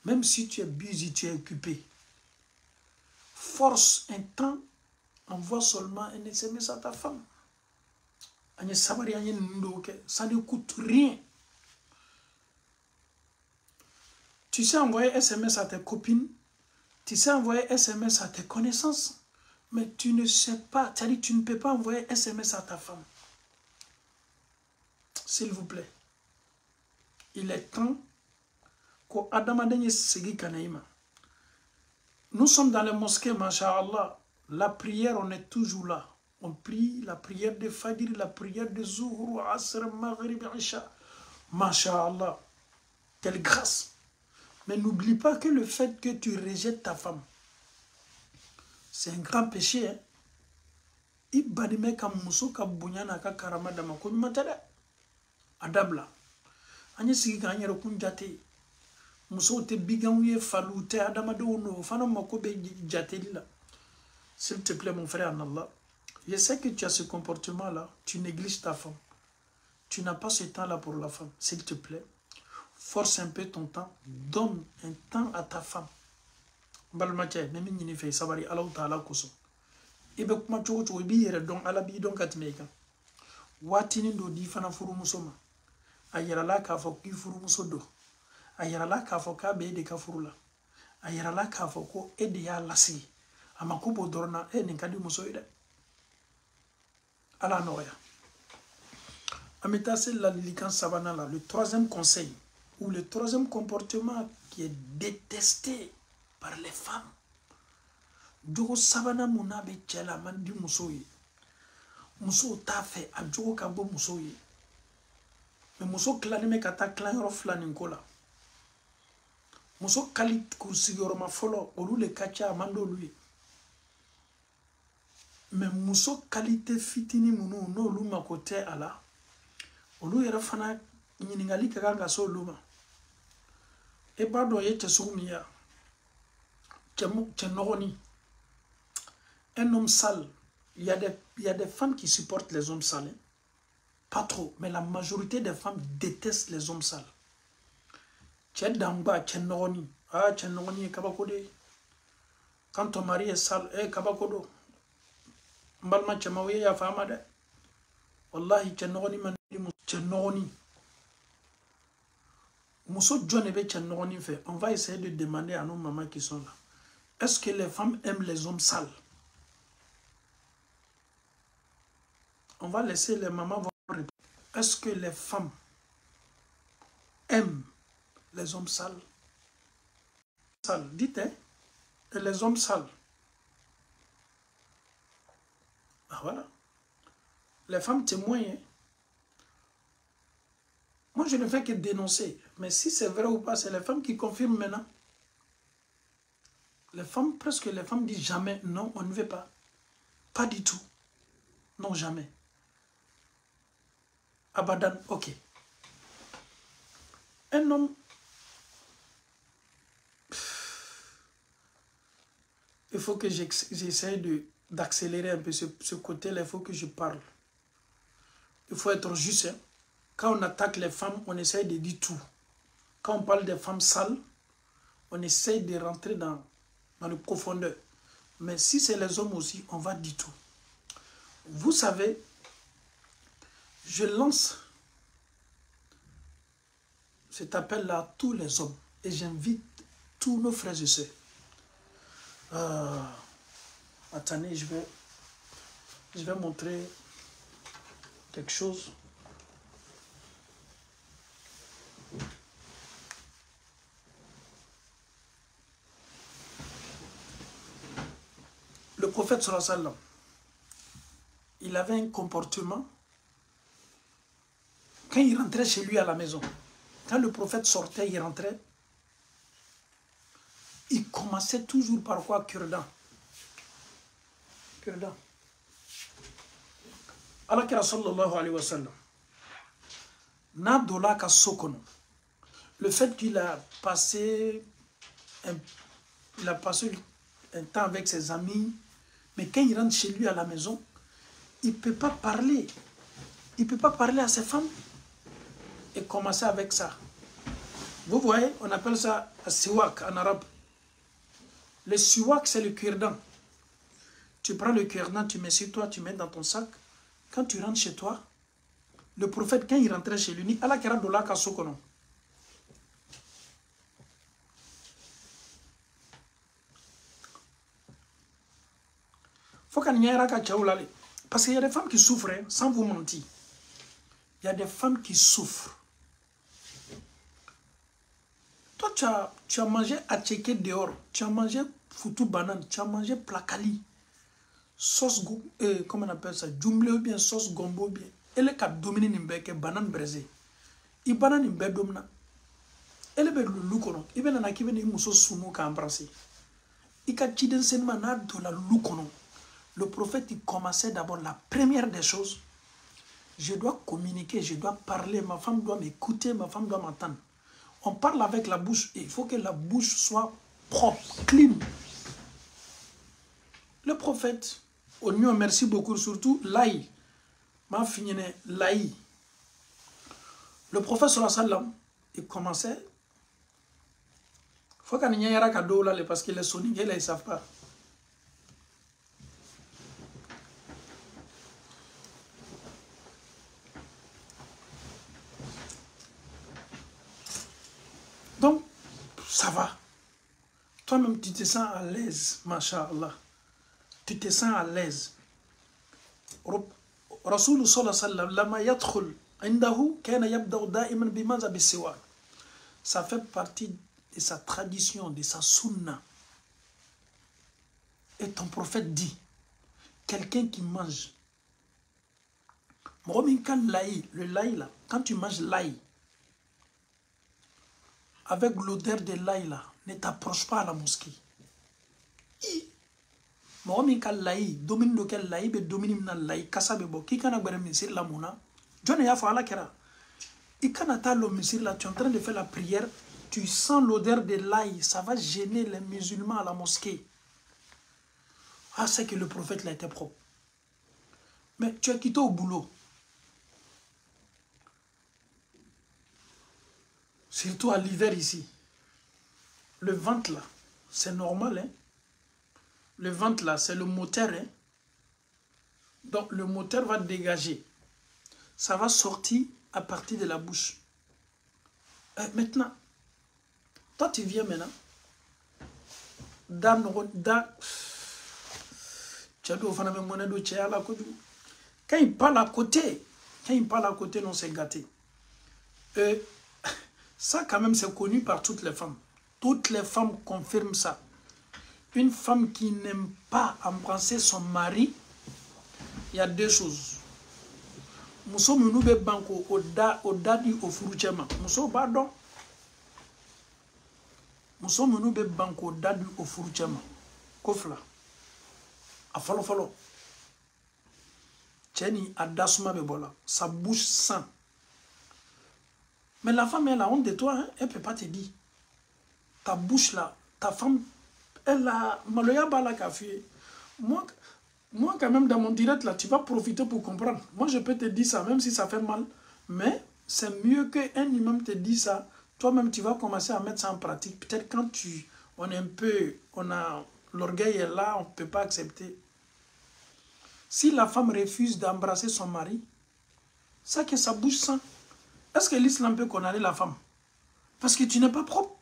Même si tu es busy, tu es occupé. Force un temps, envoie seulement un SMS à ta femme. Ça ne coûte rien. Tu sais envoyer SMS à tes copines, tu sais envoyer SMS à tes connaissances, mais tu ne sais pas, c'est-à-dire tu ne peux pas envoyer SMS à ta femme. S'il vous plaît. Il est temps que Adamadene Segi Kanaïma. Nous sommes dans les mosquées, masha'Allah. La prière, on est toujours là. On prie la prière de Fajr, la prière de Zuhur, Asr, Maghrib, Isha. Masha'Allah. Quelle grâce. Mais n'oublie pas que le fait que tu rejettes ta femme, c'est un grand péché. Hein? Ibadime ka muso ka bunyana ka karama dama ko matala adabla. Anya sigi ka anyere kunjate. Muso te biganouye falou te adamado no fana mako be jateli la. S'il te plaît mon frère en Allah, je sais que tu as ce comportement là, tu négliges ta femme. Tu n'as pas ce temps là pour la femme, s'il te plaît. Force un peu ton temps, donne un temps à ta femme. Balmache, même ni fait sabari Allah ta'ala koso. Ibe kuma chocho bi yere don ala bi don katmeka. Watini do di fana furu musoma. Ayera la ka fo ki furu musodo. Ayera la ka fo ka be de ka furu la. Ayera la ka fo ko ede ya lasi. Amakubo dorna ni kadi musoide. Ala noya. Amita c'est la likan sabana là, le troisième conseil ou le troisième comportement qui est détesté par les femmes. Jogo sabana muna be chela mandi musoyi. Muso ta fait a jogo kabo musoyi. Mais muso klani me kata klan yoro flani kola. Muso kali kursigoro ma folo olu le kacha mando lui. Mais muso qualité fitini munu no lu makote ala. Olu yera fana nyiningali kanga so luma. E bado ye tesumia. Tchenogoni. Un homme sale, il y a des femmes qui supportent les hommes sales. Pas trop, mais la majorité des femmes détestent les hommes sales. Tchedamba, tchenogoni. Ah, tchenogoni, kabakode. Quand ton mari est sale, kabakodo. Mbalma tchemaouye ya fama de. Wallahi, tchenogoni manili tchenogoni. Mousso John ebe tchenogoni fait. On va essayer de demander à nos mamans qui sont là. Est-ce que les femmes aiment les hommes sales? On va laisser les mamans voir. Est-ce que les femmes aiment les hommes sales? Dites, hein? Et les hommes sales. Ah voilà. Les femmes témoignent. Moi, je ne fais que dénoncer. Mais si c'est vrai ou pas, c'est les femmes qui confirment maintenant. Les femmes, presque les femmes disent jamais, non, on ne veut pas. Pas du tout. Non, jamais. Abadan, ok. Un homme... Il faut que j'essaie d'accélérer un peu ce côté-là, il faut que je parle. Il faut être juste. Hein. Quand on attaque les femmes, on essaie de dire tout. Quand on parle des femmes sales, on essaie de rentrer dans le profondeur. Mais si c'est les hommes aussi, on va dire tout. Vous savez, je lance cet appel-là à tous les hommes. Et j'invite tous nos frères et sœurs. Attendez, je vais montrer quelque chose. Le prophète sallallahu alayhi wa sallam, il avait un comportement. Quand il rentrait chez lui à la maison, quand le prophète sortait, il rentrait, il commençait toujours par quoi? Cure-dent. Cure-dent. Allah kira sallallahu alayhi wa sallam. Na dola ka sokono. le fait qu'il a passé un temps avec ses amis, mais quand il rentre chez lui à la maison, il ne peut pas parler. Il ne peut pas parler à ses femmes et commencer avec ça. Vous voyez, on appelle ça siwak en arabe. Le siwak, c'est le cure-dent. Tu prends le cure-dent, tu mets sur toi, tu mets dans ton sac. Quand tu rentres chez toi, le prophète, quand il rentrait chez lui, ni ala kera dola ka sokono. Faut qu'on y ait. Parce qu'il y a des femmes qui souffrent, hein, sans vous mentir. Il y a des femmes qui souffrent. Toi, tu as mangé attiéké dehors, tu as mangé foutu banane, tu as mangé placali, sauce, comment on appelle ça, jumble ou bien sauce gombo ou bien. Et le cap domine nimbeke banane braisée. I banane nimbe domna. Et le bel lukono. I ben na kibe ni muso sumu ka embrasser. I ka chiden senma na do la lukono. Le prophète, il commençait d'abord, la première des choses, je dois communiquer, je dois parler, ma femme doit m'écouter, ma femme doit m'entendre. On parle avec la bouche et il faut que la bouche soit propre, clean. Le prophète, au mieux, merci beaucoup, surtout l'ail. Ma fini l'ail. Le prophète sallallahu alayhi wa sallam, il commençait. Il faut qu'on y ait un cadeau là parce que les soniques, ils ne savent pas. Donc, ça va. Toi-même, tu te sens à l'aise, masha'Allah. Tu te sens à l'aise. Rasoul sallallahu alayhi wa sallam, lama yadkhul indahu kana yabda'u da'iman bimaza bisiwak. Ça fait partie de sa tradition, de sa sunna. Et ton prophète dit, quelqu'un qui mange, le laï là, quand tu manges l'ail, avec l'odeur de l'ail là, ne t'approche pas à la mosquée. Mohamed Kalaï, domine lequel l'ail, be domine na l'ail, kasabebo, qui kana gbere misir la mouna, John ya fa la kera. Et quand tu as le misir là, tu es en train de faire la prière, tu sens l'odeur de l'ail, ça va gêner les musulmans à la mosquée. Ah, c'est que le prophète là était propre. Mais tu es quitté au boulot. Surtout à l'hiver ici. Le ventre là, c'est normal. Hein? Le ventre là, c'est le moteur. Hein? Donc le moteur va dégager. Ça va sortir à partir de la bouche. Maintenant, toi tu viens maintenant. Quand il parle à côté, non, c'est gâté. Ça, quand même, c'est connu par toutes les femmes. Toutes les femmes confirment ça. Une femme qui n'aime pas embrasser son mari, il y a deux choses. Muso menube banko odadi ofuruchema. Muso pardon. Muso menube banko odadi ofuruchema. Kofla. A follow. Tcheni adasuma bebola. Sa bouche sent. Mais la femme, elle a honte de toi, hein? Elle ne peut pas te dire. Ta bouche là, ta femme, elle a maloya bala café. Moi, quand même, dans mon direct là, tu vas profiter pour comprendre. Moi, je peux te dire ça, même si ça fait mal. Mais c'est mieux qu'un imam te dise ça. Toi-même, tu vas commencer à mettre ça en pratique. Peut-être quand l'orgueil est là, on ne peut pas accepter. Si la femme refuse d'embrasser son mari, c'est que sa bouche sent. Est-ce que l'islam peut condamner la femme? Parce que tu n'es pas propre.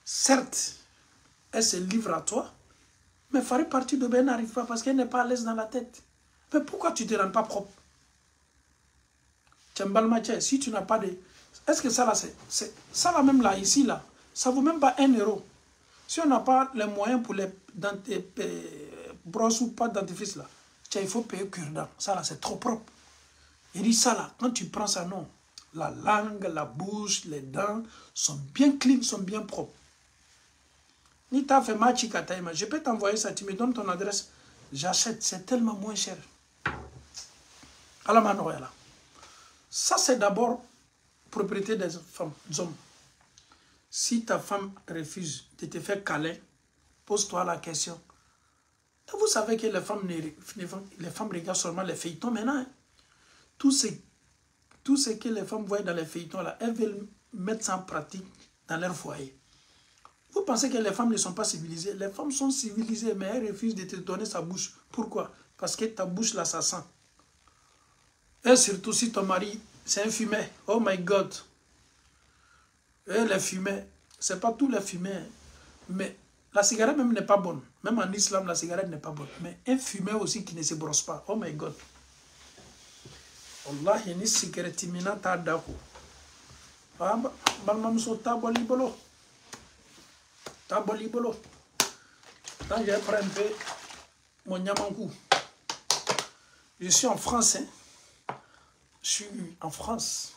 Certes, elle se livre à toi, mais faire partie de Ben n'arrive pas parce qu'elle n'est pas à l'aise dans la tête. Mais pourquoi tu ne te rends pas propre? Si tu n'as pas de... Est-ce que ça là, ça là même là, ici là, ça ne vaut même pas 1 euro. Si on n'a pas les moyens pour les brosses ou pas de dentifrice là, il faut payer cure-dent. Ça là, c'est trop propre. Il dit ça là, quand tu prends ça, non. La langue, la bouche, les dents sont bien clean, sont bien propres. Ni t'as fait machi kataima, je peux t'envoyer ça, tu me donnes ton adresse, j'achète, c'est tellement moins cher. Alors maintenant, là. Ça c'est d'abord propriété des femmes, des hommes. Si ta femme refuse de te faire câlin, pose-toi la question. Et vous savez que les femmes regardent seulement les feuilletons maintenant. Hein? Tout ce que les femmes voient dans les feuilletons, là, elles veulent mettre ça en pratique dans leur foyer. Vous pensez que les femmes ne sont pas civilisées? Les femmes sont civilisées, mais elles refusent de te donner sa bouche. Pourquoi? Parce que ta bouche, là, ça sent. Et surtout si ton mari, c'est un fumeur. Oh my God. Et les fumeurs, c'est pas tous les fumeurs. Mais la cigarette même n'est pas bonne. Même en islam, la cigarette n'est pas bonne. Mais un fumeur aussi qui ne se brosse pas. Oh my God. Wallahi, ni cigarette mina ta dako. Balmamso ta bolibolo. Ta bolibolo. Quand je prends un peu mon yamankou. Je suis en France. Hein? Je suis en France.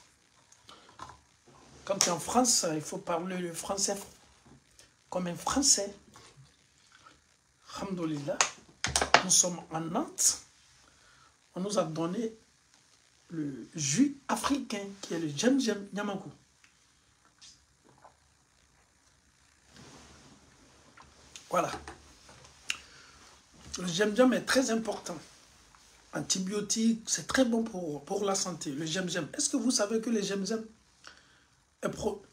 Quand tu es en France, il faut parler le français comme un Français. Alhamdoulilah. Nous sommes en Nantes. On nous a donné le jus africain qui est le Djem Niamankou. Voilà. Le Djem est très important. Antibiotique, c'est très bon pour la santé. Le Djem. Est-ce que vous savez que le Djem,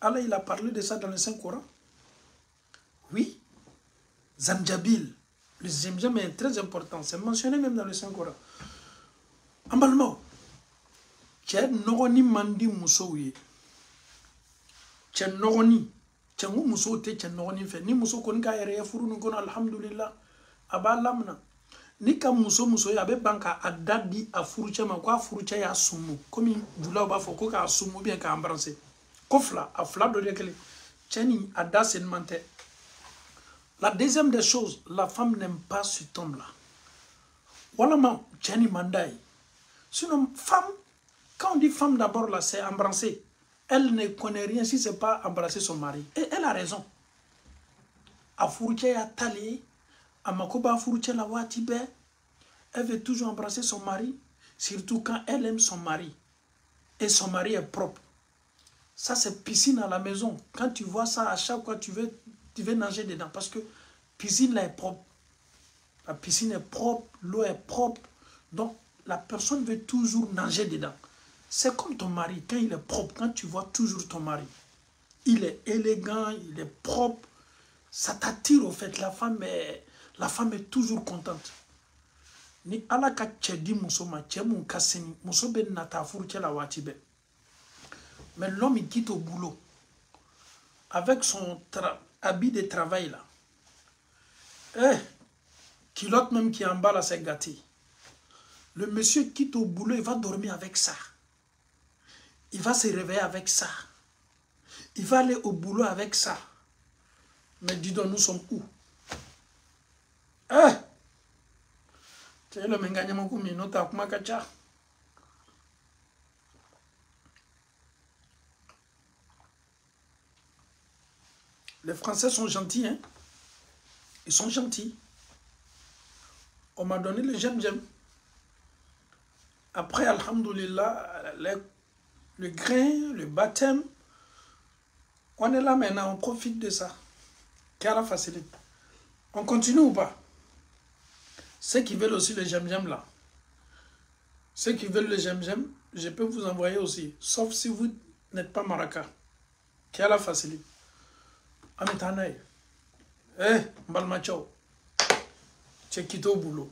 Allah il a parlé de ça dans le Saint-Coran? Oui. Zanjabil. Le Djem est très important. C'est mentionné même dans le Saint-Coran. Ambalmo. Tchè nogoni mandi musoye. Tchè nogoni. Tchè muso te tchè nogoni fe. Ni muso kon ka ere furu nun alhamdulillah. Aba lamna. Ni ka muso ya be banka adadi a furu tchè ma kwa furu tchè ya sumu. Comme dula ba fo ko ka sumu bien ka embrasser. Kofla a fla do dekele. Tchè ni ada senmente. La deuxième des choses, la femme n'aime pas cet homme-là. Voilà ma tchè ni mandai. Sinon femme, quand on dit femme d'abord là, c'est embrasser. Elle ne connaît rien si ce n'est pas embrasser son mari. Et elle a raison. A furuche ya tali, a makoba furuche la watibe, elle veut toujours embrasser son mari, surtout quand elle aime son mari. Et son mari est propre. Ça c'est piscine à la maison. Quand tu vois ça, à chaque fois tu veux nager dedans. Parce que piscine là est propre. La piscine est propre, l'eau est propre. Donc la personne veut toujours nager dedans. C'est comme ton mari, quand il est propre, quand tu vois toujours ton mari, il est élégant, il est propre, ça t'attire au fait, la femme est toujours contente. Ni ala ka tchedi musoma, tchemou kaseni, musobe nata furche la watibe. Mais l'homme il quitte au boulot, avec son habit de travail là. Culotte même qui est en bas là, c'est gâté. Le monsieur quitte au boulot, il va dormir avec ça. Il va se réveiller avec ça. Il va aller au boulot avec ça. Mais dis donc, nous sommes où? Les Français sont gentils, hein? Ils sont gentils. On m'a donné le Djem. Après, alhamdoulilah, le grain, le baptême, on est là maintenant, on profite de ça. Qu'Allah facilite. On continue ou pas? Ceux qui veulent aussi le Djem là. Ceux qui veulent le Djem, je peux vous envoyer aussi. Sauf si vous n'êtes pas Maraka. Qu'Allah facilite. Amitanaï. Mbalmacho. Tu es quitté au boulot.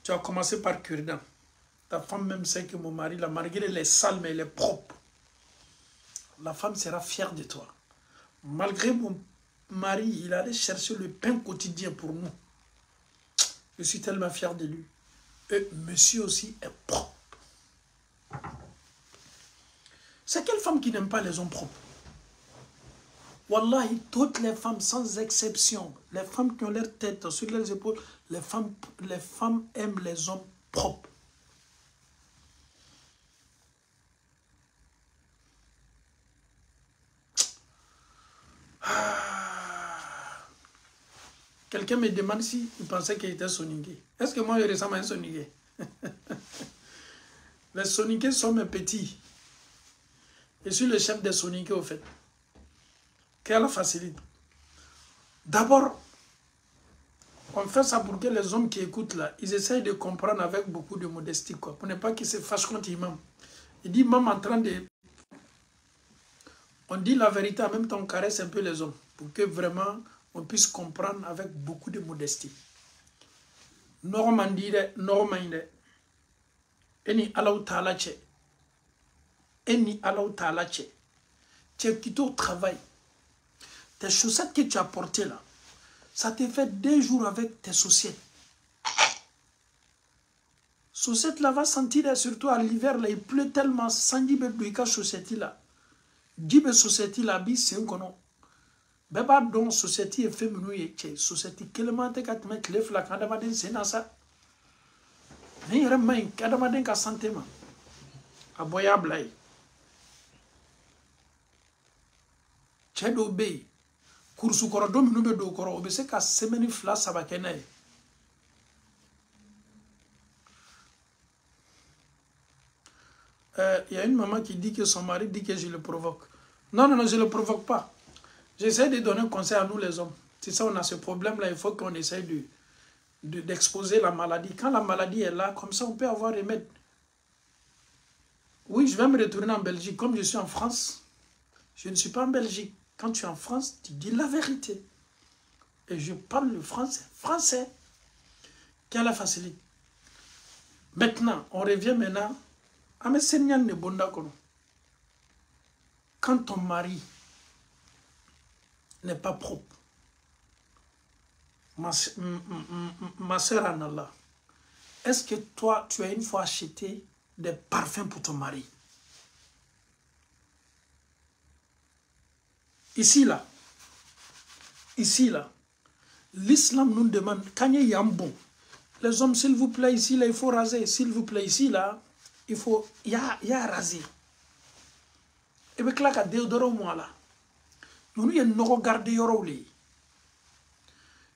Tu as commencé par cure-dent. Ta femme même sait que mon mari, la malgré elle est sale, mais elle est propre. La femme sera fière de toi. Malgré mon mari, il allait chercher le pain quotidien pour nous. Je suis tellement fier de lui. Et monsieur aussi est propre. C'est quelle femme qui n'aime pas les hommes propres? Wallahi, toutes les femmes, sans exception, les femmes qui ont leur tête sur leurs épaules, les femmes aiment les hommes propres. Quelqu'un me demande si il pensait qu'il était soningué. Est-ce que moi je ressemble à un soningué? Les soningués sont mes petits. Je suis le chef des soniqués au fait. Qu'elle facilite. D'abord, on fait ça pour que les hommes qui écoutent là, ils essayent de comprendre avec beaucoup de modestie, quoi. Pour ne pas qu'ils se fâchent contre l'imam. Il dit, imam en train de... On dit la vérité, en même temps on caresse un peu les hommes. Pour que vraiment, on puisse comprendre avec beaucoup de modestie. Normandie, Normandie. Eni alaou ta'alache. Eni alaou ta'alache. Tu es quitté au travail. Tes chaussettes que tu as portées là, ça te fait 2 jours avec tes chaussettes. Chaussettes là va sentir, surtout à l'hiver, là, il pleut tellement, sans dire que chaussettes là. Dibe chaussettes là, c'est un kono. Beba don chaussettes est féminin, chaussettes tellement te kat met les flaques, adamaden c'est ça. Mais il y a un adamaden ka santé ma. Aboya blay. Chedo be. Kursu koro domino be do koro obe se ka semeni fla sabakene. Il y a une maman qui dit que son mari dit que je le provoque. Non, non, non, je ne le provoque pas. J'essaie de donner un conseil à nous les hommes. C'est ça, on a ce problème-là, il faut qu'on essaie d'exposer la maladie. Quand la maladie est là, comme ça, on peut avoir remède. Oui, je vais me retourner en Belgique. Comme je suis en France, je ne suis pas en Belgique. Quand tu es en France, tu dis la vérité. Et je parle le français. Français. Qui a la facilité. Maintenant, on revient maintenant. Quand ton mari n'est pas propre, ma soeur en Allah, est-ce que toi, tu as une fois acheté des parfums pour ton mari? Ici, là, l'islam nous demande, quand il y a un bon, les hommes, s'il vous plaît, ici, là, il faut raser, s'il vous plaît, ici, là, il faut, il y a raser. Et bien, là, il y a 2 mois, là. Nous, il y a nos garder yoroli.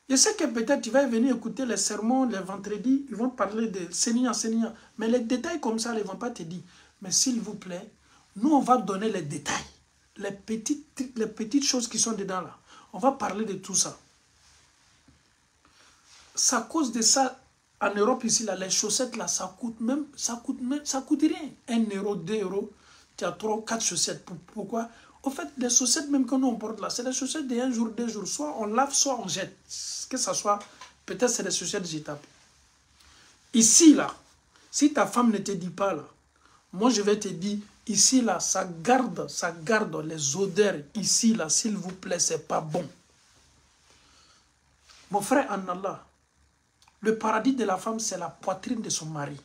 Je sais que peut-être tu vas venir écouter les sermons les vendredis, ils vont parler de Seigneur, Seigneur. Mais les détails comme ça, ils ne vont pas te dire. Mais s'il vous plaît, nous, on va donner les détails. Les petites choses qui sont dedans là. On va parler de tout ça. C'est à cause de ça, en Europe ici, là, les chaussettes là, ça coûte rien. 1 euro, 2 euros, tu as 3 ou 4 chaussettes. Pourquoi? Au fait, les chaussettes même que nous on porte là, c'est des chaussettes de 1 jour, 2 jours. Soit on lave, soit on jette. Que ça soit, peut-être c'est des chaussettes jetables. Ici là, si ta femme ne te dit pas là, moi je vais te dire, ici là, ça garde les odeurs. Ici là, s'il vous plaît, c'est pas bon. Mon frère en Allah, le paradis de la femme, c'est la poitrine de son mari.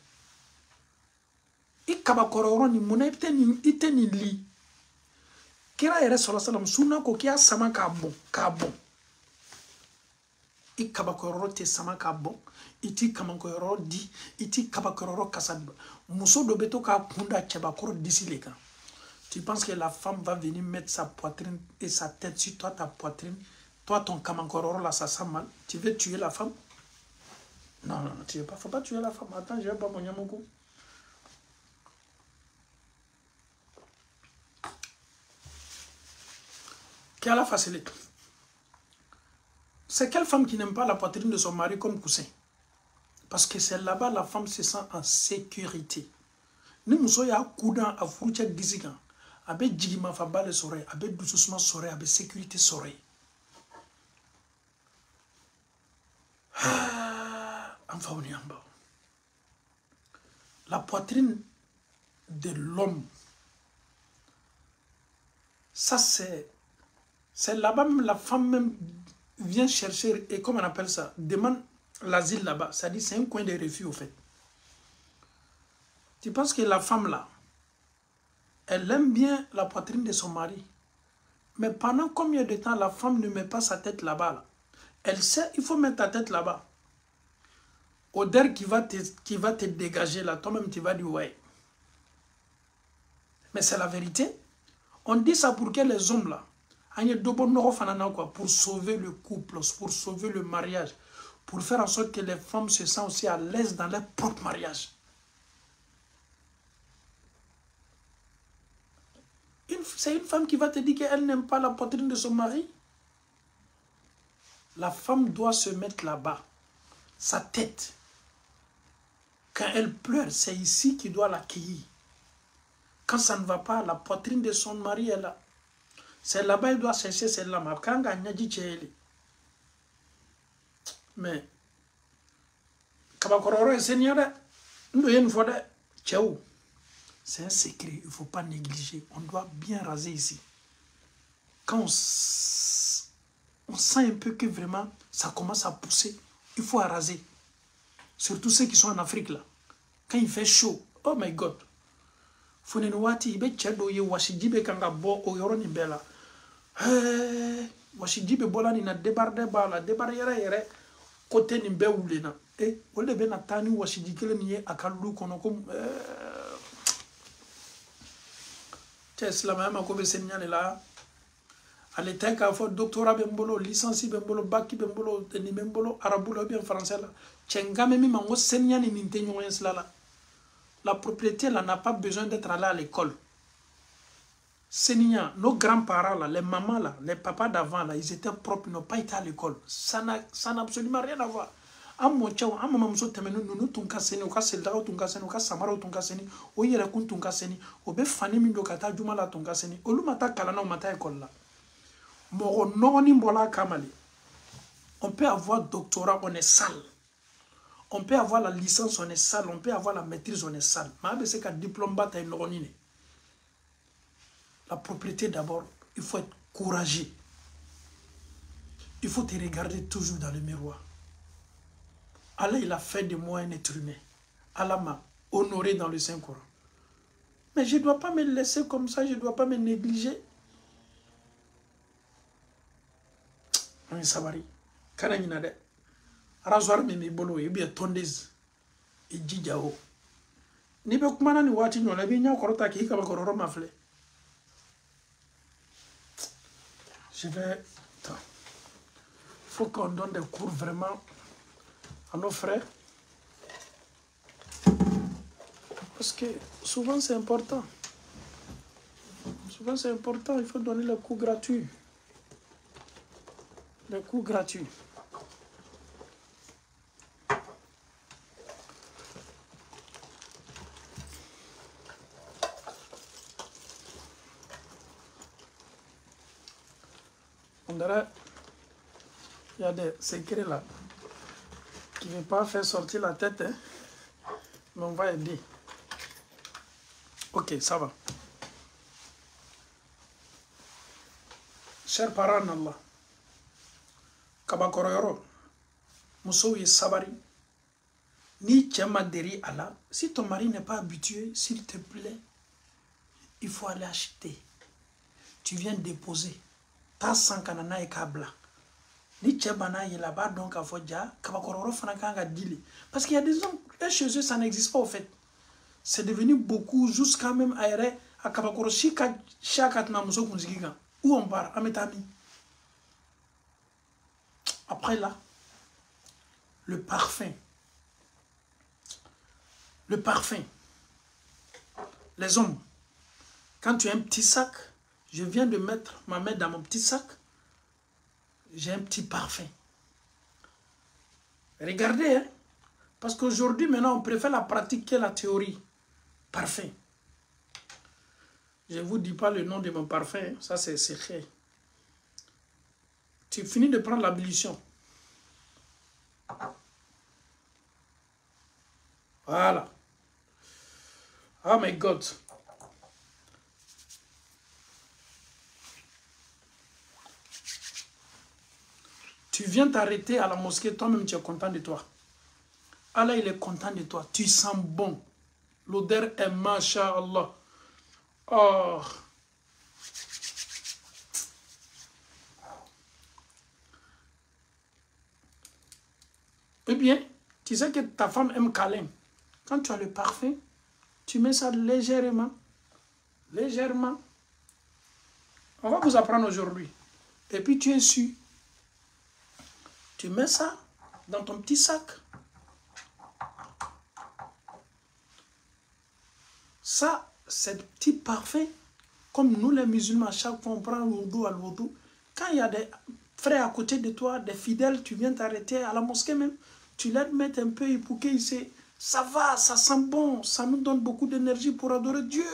I kabakororo ni mona ite ni li. Kira yere sallallahu alaihi wasallam sunna ko kiya sama ka bon. I kabakororo te sama ka bon. Iti kamakororo di, iti kabakororo kasad. Muso do beto ka kunda kebakoro d'ici les gars. Tu penses que la femme va venir mettre sa poitrine et sa tête sur toi, ta poitrine, toi ton kamakororo là, ça sent mal. Tu veux tuer la femme? Non, non, tu veux pas, faut pas tuer la femme. Attends, je vais pas mon yamoko. Qui a la facilité? C'est quelle femme qui n'aime pas la poitrine de son mari comme coussin? Parce que c'est là-bas la femme se sent en sécurité. Ni muso ya kudan a furucɛ disi kan a bɛ jigimafaba le sɔrɔ yen a bɛ dususuma sɔrɔ yen a bɛ sécurité sɔrɔ yen. An faw ni an baw. La poitrine de l'homme, ça c'est là-bas même la femme même vient chercher et comment on appelle ça, demande l'asile là-bas. Ça dit c'est un coin de refus au fait. Tu penses que la femme là, elle aime bien la poitrine de son mari. Mais pendant combien de temps la femme ne met pas sa tête là-bas là? Elle sait, il faut mettre ta tête là-bas. Odeur qui va te dégager là, toi-même tu vas dire ouais. Mais c'est la vérité. On dit ça pour que les hommes là, pour sauver le couple, pour sauver le mariage, pour faire en sorte que les femmes se sentent aussi à l'aise dans leur propre mariage. C'est une femme qui va te dire qu'elle n'aime pas la poitrine de son mari. La femme doit se mettre là-bas. Sa tête. Quand elle pleure, c'est ici qu'il doit l'accueillir. Quand ça ne va pas, la poitrine de son mari est là. C'est là-bas qu'il doit chercher celle-là. Mais, c'est un secret, il ne faut pas négliger. On doit bien raser ici. Quand on sent un peu que vraiment ça commence à pousser, il faut raser. Surtout ceux qui sont en Afrique là. Quand il fait chaud, oh my God. Funenwati, il be tchedo ye washijibe kanga bo o yoro ni bela. Washijibe bola ni na débarde bala, débarde yere côté ni be wulena. Wole be na tani washijikele ni ye akalu kono kom Islam ko be senyane la ale teka fo doctorat bembolo licence bembolo bac bembolo ni bembolo arabu bien français la chengame mi mango senyane ni ntenyo la. La propriété là n'a pas besoin d'être allé à l'école. Senya, nos grands-parents là, les mamans là, les papas d'avant là, ils étaient propres, ils n'ont pas été à l'école. Ça n'a absolument rien à voir. Amo chao, amo mamso temenu nunu tunka seni, oka seldao tunka seni, oka samaro tunka seni, oyere kun tunka seni, obe fani mindo kata juma la tunka seni, olu mata kalana ou mata école là. Moro noni mbola kamali. On peut avoir doctorat, on est sale. On peut avoir la licence, on est sale. On peut avoir la maîtrise, on est sale. Mais c'est qu'un diplôme bat une ronine. La propriété d'abord, il faut être courageux. Il faut te regarder toujours dans le miroir. Allah, il a fait de moi un être humain. Allah m'a honoré dans le Saint-Coran. Mais je ne dois pas me laisser comme ça, je ne dois pas me négliger. On est sabari. Kananginade. Rasoir mimi bolo et bien tondeuse et djidjao. Ni be kumana ni wati nyola bi nya korota ki ka kororo mafle. Je vais attends. Faut qu'on donne des cours vraiment à nos frères. Parce que souvent c'est important. Souvent c'est important, il faut donner les cours gratuits. Les cours gratuits. On dirait, il y a des secrets là qui ne veulent pas faire sortir la tête, hein? Mais on va aider. Ok, ça va. Chers parents d'Allah, Kabakoroyoro, Moussoui Sabari, ni Tchamaderi Allah, si ton mari n'est pas habitué, s'il te plaît, il faut aller acheter. Tu viens déposer. Parce qu'il y a des hommes, chez eux, ça n'existe pas au fait. C'est devenu beaucoup, jusqu'à même aéré, à Kabakoro, où on part, à Metami. Après là, le parfum. Le parfum. Les hommes, quand tu as un petit sac, je viens de mettre ma main dans mon petit sac. J'ai un petit parfum. Regardez, hein? Parce qu'aujourd'hui, maintenant, on préfère la pratique que la théorie. Parfum. Je ne vous dis pas le nom de mon parfum. Hein? Ça, c'est secret. Tu finis de prendre l'ablution. Voilà. Oh my God. Tu viens t'arrêter à la mosquée, toi-même tu es content de toi. Allah il est content de toi, tu sens bon. L'odeur est masha'Allah. Oh. Eh bien, tu sais que ta femme aime câlin. Quand tu as le parfum, tu mets ça légèrement. Légèrement. On va vous apprendre aujourd'hui. Et puis tu essuies. Tu mets ça dans ton petit sac. Ça, c'est petit parfum. Comme nous les musulmans, chaque fois on prend le wudu al wudu. Quand il y a des frères à côté de toi, des fidèles, tu viens t'arrêter à la mosquée même, tu les mettre un peu pour qu'ils se... Ça va, ça sent bon, ça nous donne beaucoup d'énergie pour adorer Dieu.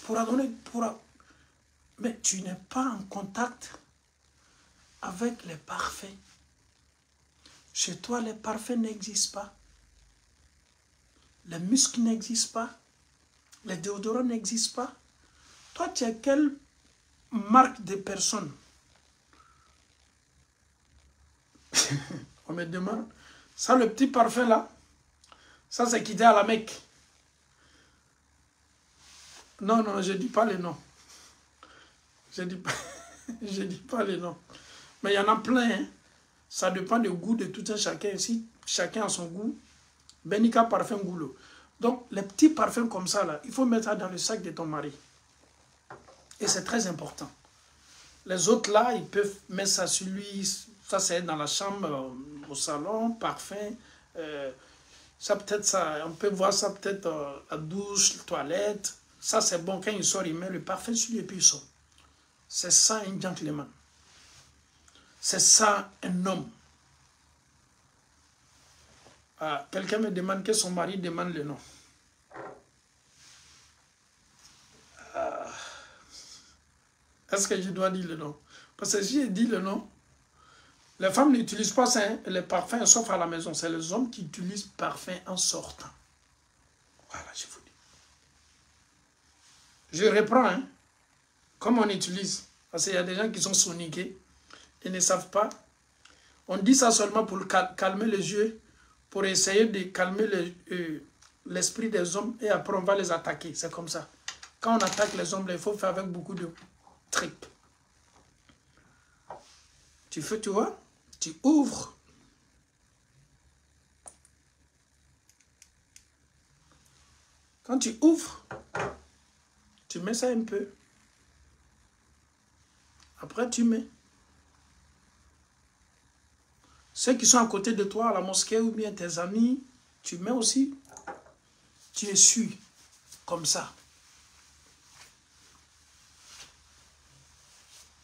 Pour adorer... Mais tu n'es pas en contact avec les parfaits. Chez toi, les parfaits n'existent pas. Les muscles n'existent pas. Les déodorants n'existent pas. Toi, tu as quelle marque de personne? On me demande. Ça, le petit parfum là, ça c'est qui dit à la Mecque. Non, non, je ne dis pas les noms. Je dis pas les noms. Mais il y en a plein. Hein. Ça dépend du goût de tout un chacun. Si chacun a son goût, Benika parfum goulot. Donc, les petits parfums comme ça, là, il faut mettre ça dans le sac de ton mari. Et c'est très important. Les autres, là, ils peuvent mettre ça sur lui. Ça, c'est dans la chambre, au salon, parfum. Ça, peut-être, ça, on peut voir ça peut-être la douche, la toilette. Ça, c'est bon. Quand il sort, il met le parfum sur lui et puis il sort. C'est ça un gentleman. C'est ça un homme. Ah, quelqu'un me demande que son mari demande le nom. Est-ce que je dois dire le nom? Parce que si je dis le nom, les femmes n'utilisent pas ça, hein, les parfums sauf à la maison. C'est les hommes qui utilisent parfum en sortant. Voilà, je vous dis. Je reprends, hein, comme on utilise. Parce qu'il y a des gens qui sont soniqués et ne savent pas. On dit ça seulement pour calmer les yeux, pour essayer de calmer l'esprit des hommes et après on va les attaquer. C'est comme ça. Quand on attaque les hommes, il faut faire avec beaucoup de tripes. Tu vois, tu ouvres. Quand tu ouvres, tu mets ça un peu. Après, tu mets. Ceux qui sont à côté de toi, à la mosquée ou bien tes amis, tu mets aussi. Tu essuies comme ça.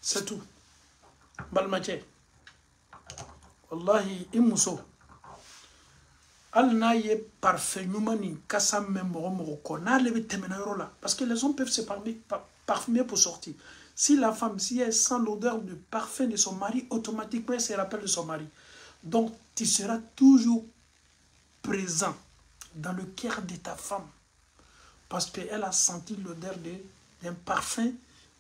C'est tout. Balmaché. Wallahi, imuso. Al na ye parfait ni kasa memoro ko na lebe temena là parce que les hommes peuvent se parfumer pour sortir. Si la femme, si elle sent l'odeur du parfum de son mari, automatiquement elle se rappelle de son mari. Donc tu seras toujours présent dans le cœur de ta femme parce qu'elle a senti l'odeur d'un parfum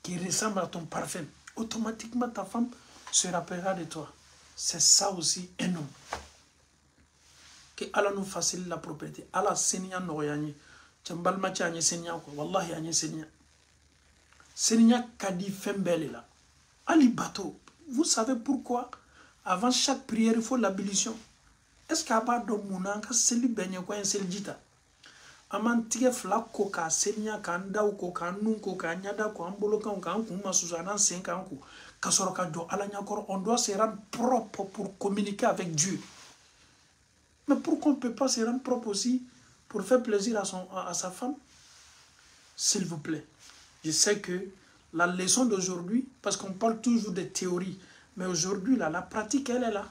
qui ressemble à ton parfum. Automatiquement ta femme se rappellera de toi. C'est ça aussi un homme. Que Allah nous facilite la propriété. Allah senya noyani. Tchambal anye senya ko. Wallahi anye senya. Senya kadi fembele là. Ali bateau. Vous savez pourquoi? Avant chaque prière, il faut l'ablution. Est-ce qu'il y a pas de mounanka seli benye ko en seljita? Amantige fla ko ka senya ka ndaw ko ka nun ko ka nyada ko ambolo ka kuma susana senka ko. On doit se rendre propre pour communiquer avec Dieu. Mais pourquoi on ne peut pas se rendre propre aussi pour faire plaisir à sa femme? S'il vous plaît. Je sais que la leçon d'aujourd'hui, parce qu'on parle toujours de théorie, mais aujourd'hui, là, la pratique, elle est là.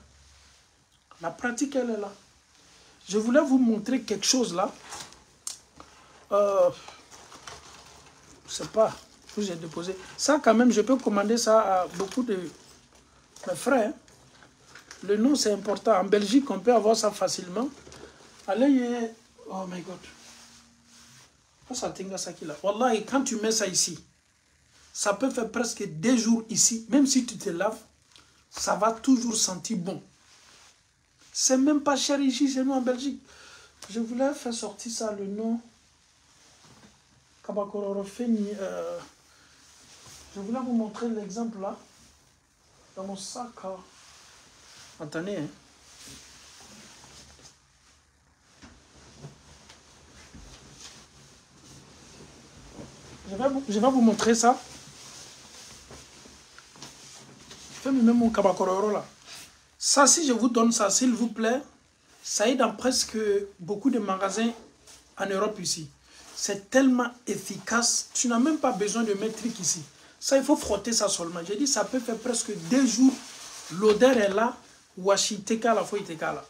La pratique, elle est là. Je voulais vous montrer quelque chose là. Je ne sais pas. J'ai déposé. Ça, quand même, je peux commander ça à beaucoup de mes frères. Le nom, c'est important. En Belgique, on peut avoir ça facilement. Allez, oh my God. Ça tinga ça qui là. Wallah, quand tu mets ça ici, ça peut faire presque 2 jours ici. Même si tu te laves, ça va toujours sentir bon. C'est même pas cher ici, c'est nous en Belgique. Je voulais faire sortir ça, le nom. Kabakororofeni. Je voulais vous montrer l'exemple là, dans mon sac. Attendez, hein. Je vais vous montrer ça. Fais-moi mon kabakororo là. Ça, si je vous donne ça, s'il vous plaît, ça est dans presque beaucoup de magasins en Europe ici. C'est tellement efficace. Tu n'as même pas besoin de mettre truc ici. Ça, il faut frotter ça seulement. J'ai dit, ça peut faire presque 2 jours. L'odeur est là. Washi teka la foi teka la.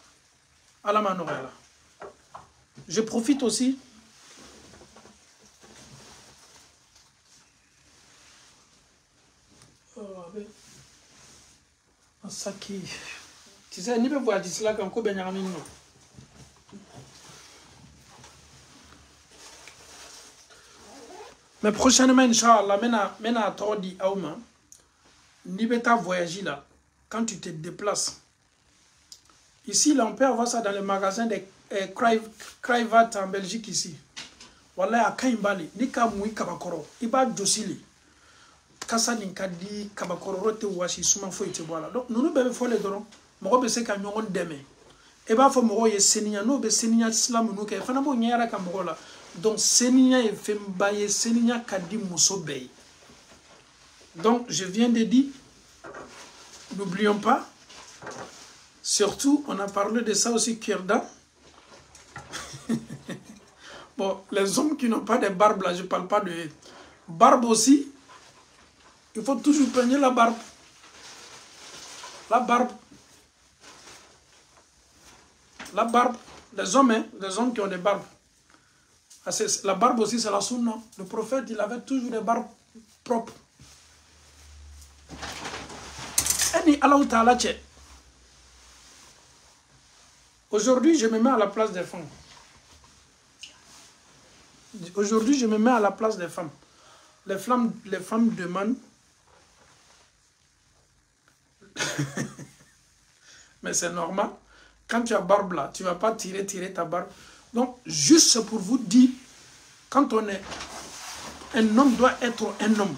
Ala manorela. Je profite aussi. Ça qui. Tu sais, ni peut voir d'ici là quand ben y'a non. Mais prochainement, Inch'Allah, maintenant à Tordi Aouma, ni bêta voyager là, quand tu te déplaces. Ici, là, on peut avoir ça dans les magasins de Craivat en Belgique ici. Voilà, à Kaimbali, ni Kamoui Kabakoro, Iba Dosili. Kasa Ninkadi, Kabakoro, te washi, souvent faut te voilà. Donc, nous nous bébés faut les drôles. Moi, je sais qu'on y a demain. Et bien, il faut que je Sénia, nous, be Sénia, Islam, nous, qu'il faut que je yara Kamola. Donc, Sénia et Fembaye, Sénia Kadi Moussobey. Donc, je viens de dire, n'oublions pas, surtout, on a parlé de ça aussi, Kirda. Bon, les hommes qui n'ont pas de barbe, là, je ne parle pas de barbe aussi. Il faut toujours peigner la barbe. La barbe. La barbe. Les hommes, hein, les hommes qui ont des barbes. La barbe aussi, c'est la sunna. Le prophète, il avait toujours des barbes propres. Aujourd'hui, je me mets à la place des femmes. Aujourd'hui, je me mets à la place des femmes. Les femmes demandent. Mais c'est normal. Quand tu as barbe là, tu ne vas pas tirer ta barbe. Donc, juste pour vous dire, quand on est... Un homme doit être un homme.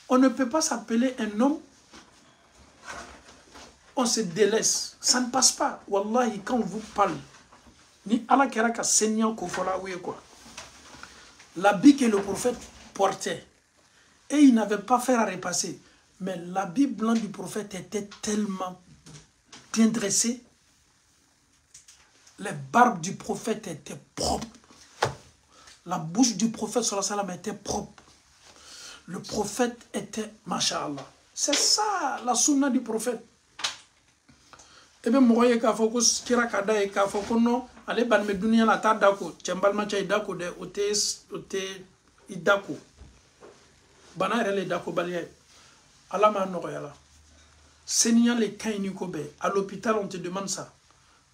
On ne peut pas s'appeler un homme. On se délaisse. Ça ne passe pas. Wallahi, quand on vous parle, ni Allah Keraka Seigneur Kofola ou quoi. L'habit que le prophète portait, et il n'avait pas fait à repasser. Mais l'habit blanc du prophète était tellement bien dressé. Les barbes du prophète étaient propres. La bouche du prophète sallallahu alayhi wa sallam était propre. Le prophète était, masha'Allah. C'est ça la sunna du prophète. Et bien, moi, je suis kira kada et kafo kono ale ban me dunia la ta dako chambal ma chay dako de ote idako bana rele dako balia alama no yala senya les kaini kobe à l'hôpital on te demande ça,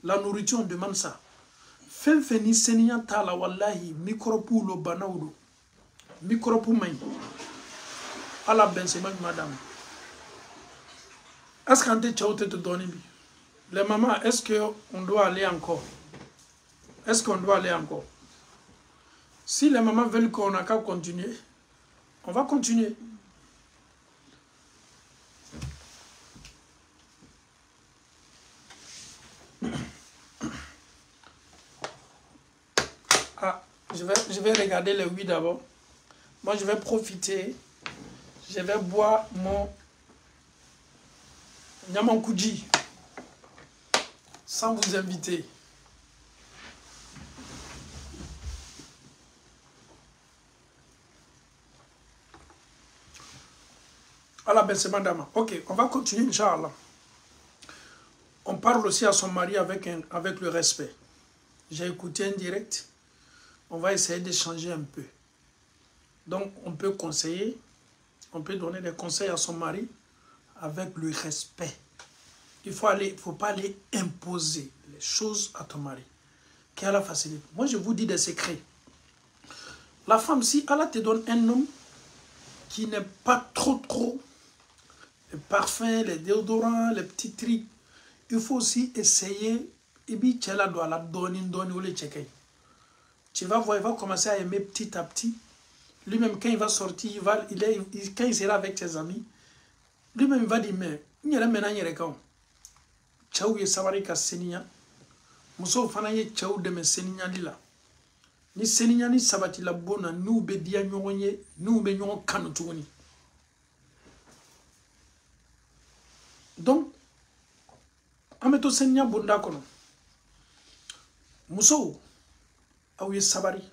la nourriture on demande ça, fen feni senya tala wallahi micropu lo banawdo micropu may ala ben c'est madame est-ce qu'on te chaute te donner bi les mamans, est-ce qu'on doit aller encore? Est-ce qu'on doit aller encore? Si les mamans veulent qu'on a qu'à continuer, on va continuer. Ah, je vais regarder les 8 d'abord. Moi, je vais profiter. Je vais boire mon Nyamankoudji. Sans vous inviter. Allah ben c'est madame. Ok, on va continuer, Inch'Allah. On parle aussi à son mari avec le respect. J'ai écouté un direct. On va essayer d'échanger un peu. Donc, on peut conseiller, on peut donner des conseils à son mari avec le respect. Il faut pas aller imposer les choses à ton mari. Qu'Allah facilite. Moi, je vous dis des secrets. La femme, si Allah te donne un homme qui n'est pas trop, les parfums, les déodorants, les petits trucs, il faut aussi essayer. Et puis, tu dois la donner ou les checker. Tu vas voir, il va commencer à aimer petit à petit. Lui-même, quand il va sortir, quand il sera avec ses amis, lui-même, il va dire, mais, il y a maintenant, il y a Tchao ye sabari ka seniya muso fana ye tchao de me seniya lila ni seniya ni sabati la bona nu be dia nyonye nu be nyon kanu tuguni. Donc ameto seniya bonda kono muso aw ye sabari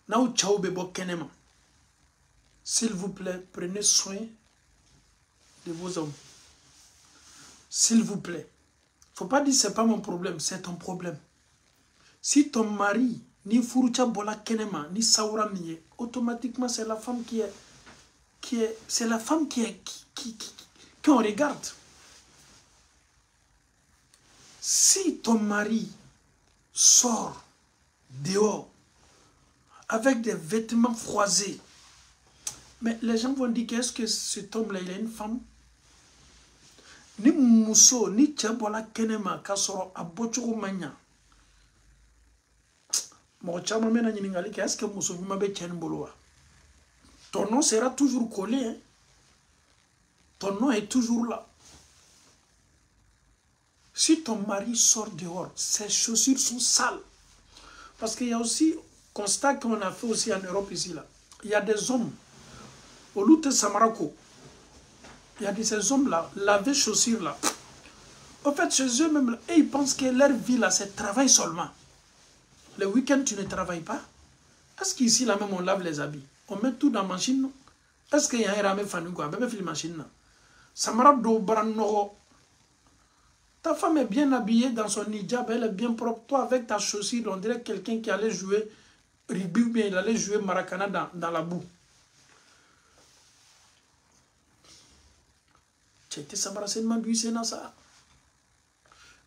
Naou tchao bebo kenema. S'il vous plaît, prenez soin de vos hommes. S'il vous plaît. Faut pas dire c'est pas mon problème, c'est ton problème. Si ton mari, ni furucha bola kenema, ni saura miye, automatiquement c'est la femme c'est la femme qu'on regarde. Si ton mari sort dehors avec des vêtements froissés, mais les gens vont dire qu'est-ce que cet homme-là, il a une femme? Ni muso, ni tchabola kenema, kasoro abochuru manya. Mochama mena nyiningali, qu'est-ce que muso vimabe tchenboloa? Ton nom sera toujours collé. Hein? Ton nom est toujours là. Si ton mari sort dehors, ses chaussures sont sales. Parce qu'il y a aussi, constat qu'on a fait aussi en Europe ici, là. Il y a des hommes, au Loute Samarako, il y a de ces hommes-là, laver chaussures là. En fait, chez eux-mêmes, là, ils pensent que leur vie là, c'est travail seulement. Le week-end, tu ne travailles pas. Est-ce qu'ici, là même, on lave les habits? On met tout dans la machine? Est-ce qu'il y a un rame fanu quoi? Même la machine. Samarado Branogo. Ta femme est bien habillée dans son hijab, elle est bien propre. Toi, avec ta chaussure, on dirait quelqu'un qui allait jouer rugby ou bien il allait jouer maracana dans la boue.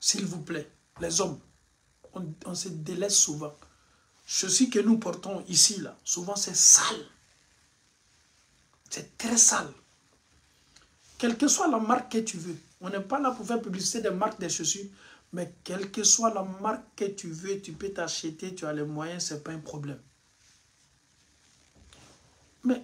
S'il vous plaît, les hommes, on se délaisse souvent. Ceci que nous portons ici, là, souvent c'est sale. C'est très sale. Quelle que soit la marque que tu veux, on n'est pas là pour faire publicité des marques des chaussures, mais quelle que soit la marque que tu veux, tu peux t'acheter, tu as les moyens, ce n'est pas un problème. Mais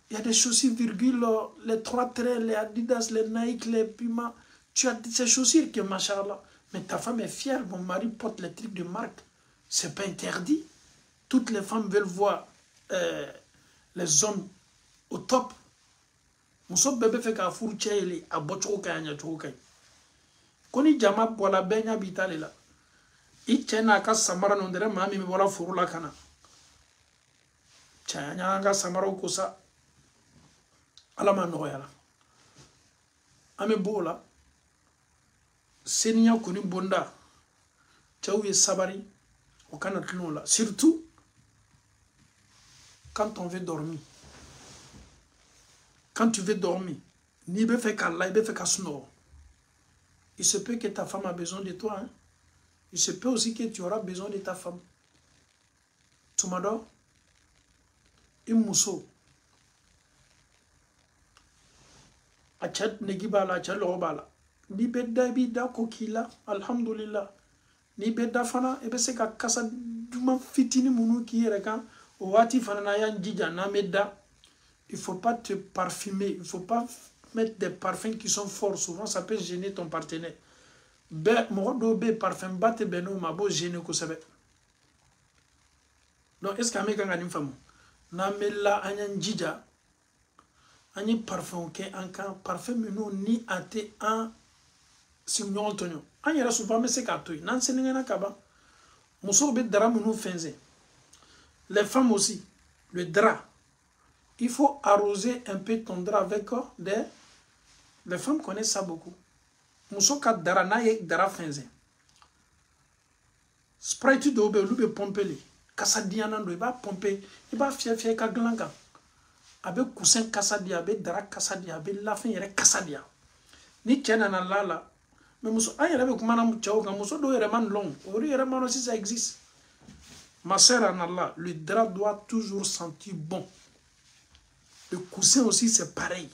il y a des chaussures virgule, les 3 traits, les Adidas, les Nike, les Puma. Tu as ces chaussures qui, machallah. Mais ta femme est fière, mon mari porte les trucs de marque. Ce n'est pas interdit. Toutes les femmes veulent voir les hommes au top. Muso bébé fait qu'à fourcher à botcho kanya chokai. Koni jama bola benya bitale la. Ichena ka samara nondere mami me bola furula kana. Chanya nga samara kosa. Alama noyala. Ame bola. Senya koni bonda. Tchaouye sabari. Au canathlon là. Surtout quand on veut dormir. Quand tu veux dormir, ni be fait qu'Allah, be fait qu'à snore. Il se peut que ta femme a besoin de toi. Hein? Il se peut aussi que tu auras besoin de ta femme. Tu m'adores? Imuso. Achat negibala, achat lorobala. Ni bedda bida kokila, alhamdulillah. Ni bedda fana, ebe se ka kasa duma fitini munu ki reka. Wati fana na yan jija na medda. Il ne faut pas te parfumer, il ne faut pas mettre des parfums qui sont forts. Souvent, ça peut gêner ton partenaire. Be parfum bate beno mabo gêner ko sabe. Donc, est-ce qu'un mec a une femme? Na mela anyan jija. Anyi parfum ke ankan parfum meno ni ate an signon tonyo. Anyara souvent me se katoi. Nan senengana kaba. Muso be dara meno fenze. Les femmes aussi, le drap. Il faut arroser un peu ton drap avec des... Les femmes connaissent ça beaucoup. Muso ka dara na ye dara fenze. Spray tu dobe lube pompeli. Kasa diana do iba pompe, iba fie ka glanga. Abe coussin kasa dia, abe dara kasa dia, abe la fin yere kasa dia. Ni tiena na lala. Mais muso ayere be kumana mchao ka muso do yere man long. Ori yere man aussi ça existe. Ma sœur en Allah, le drap doit toujours sentir bon. Le coussin aussi, c'est pareil.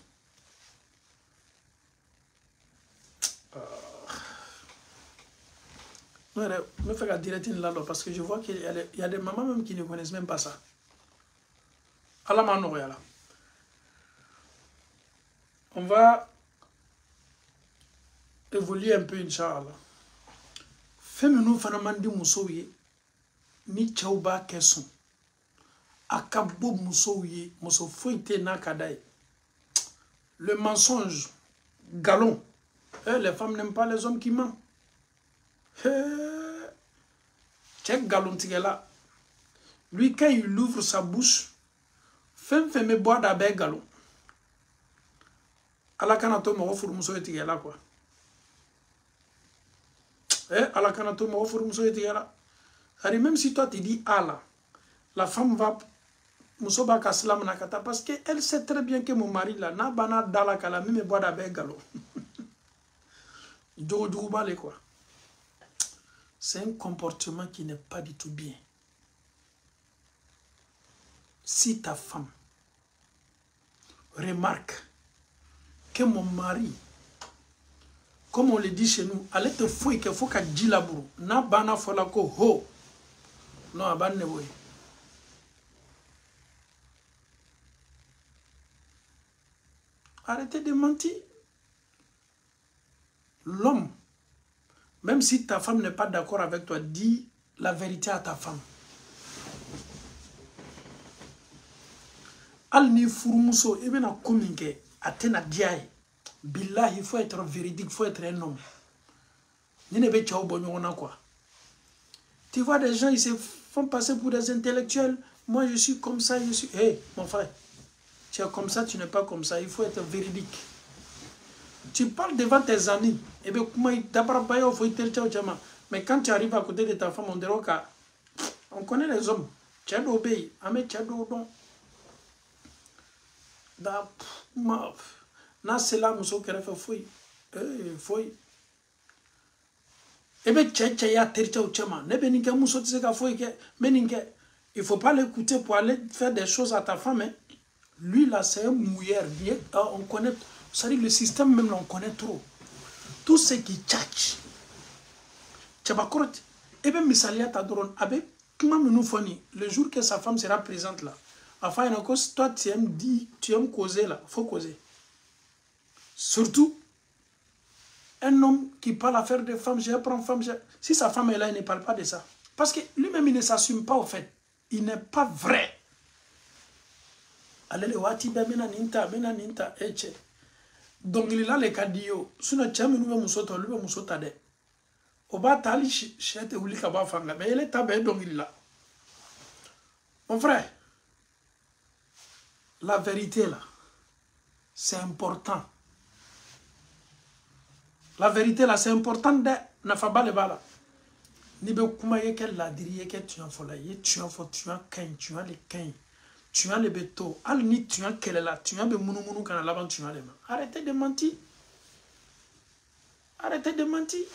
Non, me fais dire là parce que je vois qu'il y a des mamans même qui ne connaissent même pas ça. Allah m'a nourri là. On va évoluer un peu, Inch'Allah. Fais-nous fanamandi moussoye, ni tchauba kesson. Akabo moussoye, mousso foite na kadaye. Le mensonge, galon. Les femmes n'aiment pas les hommes qui mentent. Check galon tigela. Lui, quand il ouvre sa bouche, fait me boire d'abord galon. Ala kanato mo furu muso etigela quoi. Ala kanato mo furu muso etigela. Même si toi tu dis Allah, la femme va muso ba kaslam nakata parce que elle sait très bien que mon mari là na bana dala kala me boire d'abord galon. Il quoi. C'est un comportement qui n'est pas du tout bien. Si ta femme remarque que mon mari, comme on le dit chez nous, allez te fouiller qu'il faut qu'elle dise la bourre. Na bana fola ko ho. Non, aban ne boy. Arrêtez de mentir. L'homme, même si ta femme n'est pas d'accord avec toi, dis la vérité à ta femme. Al ni furumuso, et bien à communiquer, à tena diaye. Billah, il faut être véridique, il faut être un homme. Quoi. Tu vois des gens, ils se font passer pour des intellectuels. Moi, je suis comme ça, je suis... Hé, mon frère, tu es comme ça, tu n'es pas comme ça. Il faut être véridique. Tu parles devant tes amis. Eh bien, mais quand tu arrives à côté de ta femme, on dirait qu'on connaît les hommes. Tu as d'obéir. Tu as d'obéir. Na c'est là muso kere fe foi foi ebe tche ya tercha uchema nebe ninke muso tse ka foi ke meninke il faut pas l'écouter pour aller faire des choses à ta femme hein. Lui là c'est un mouilleur on connaît ça dit le système même là on connaît trop tout ce qui tchatch tchaba korot ebe misalia ta doron abe kuma menu foni le jour que sa femme sera présente là enfin une cause toi tu aimes causer là faut causer. Surtout, un homme qui parle à faire des femmes, je prends femme, si sa femme est là, il ne parle pas de ça. Parce que lui-même, il ne s'assume pas au fait. Il n'est pas vrai. Donc, il a les cadillos. Si nous avons nous musoto, lui musoto de. Oba tali chete uli kaba fanga, mais il est tabé donc il là. Mon frère, la vérité là, c'est important. La vérité là, c'est important de n'afaba le bala. Ni be kuma ye ke ladiri ye ke tuan fola ye tuan fo tuan kain tuan le kain tuan le beto al ni tuan kelela tuan be munu munu kana laban tuan le ma. Arrêtez de mentir. Arrêtez de mentir.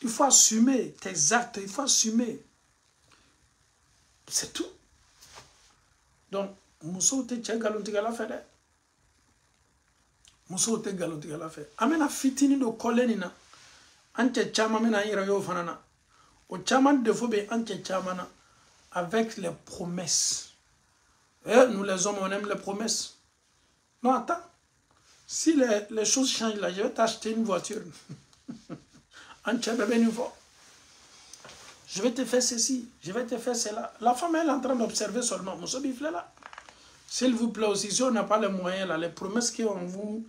Il faut assumer tes actes, il faut assumer. C'est tout. Donc, muso te tchengalon tigala fede. Muso te galon tigala fe amena fitini do koleni na anche chama mena ira yo fanana o chama de fobe anche chama na avec les promesses. Nous les hommes on aime les promesses. Non attends, si les choses changent là, je vais t'acheter une voiture. Anche bébé nouveau. Je vais te faire ceci, je vais te faire cela. La femme elle est en train d'observer seulement. Muso bifle là. S'il vous plaît aussi, si on n'a pas les moyens là, les promesses qu'on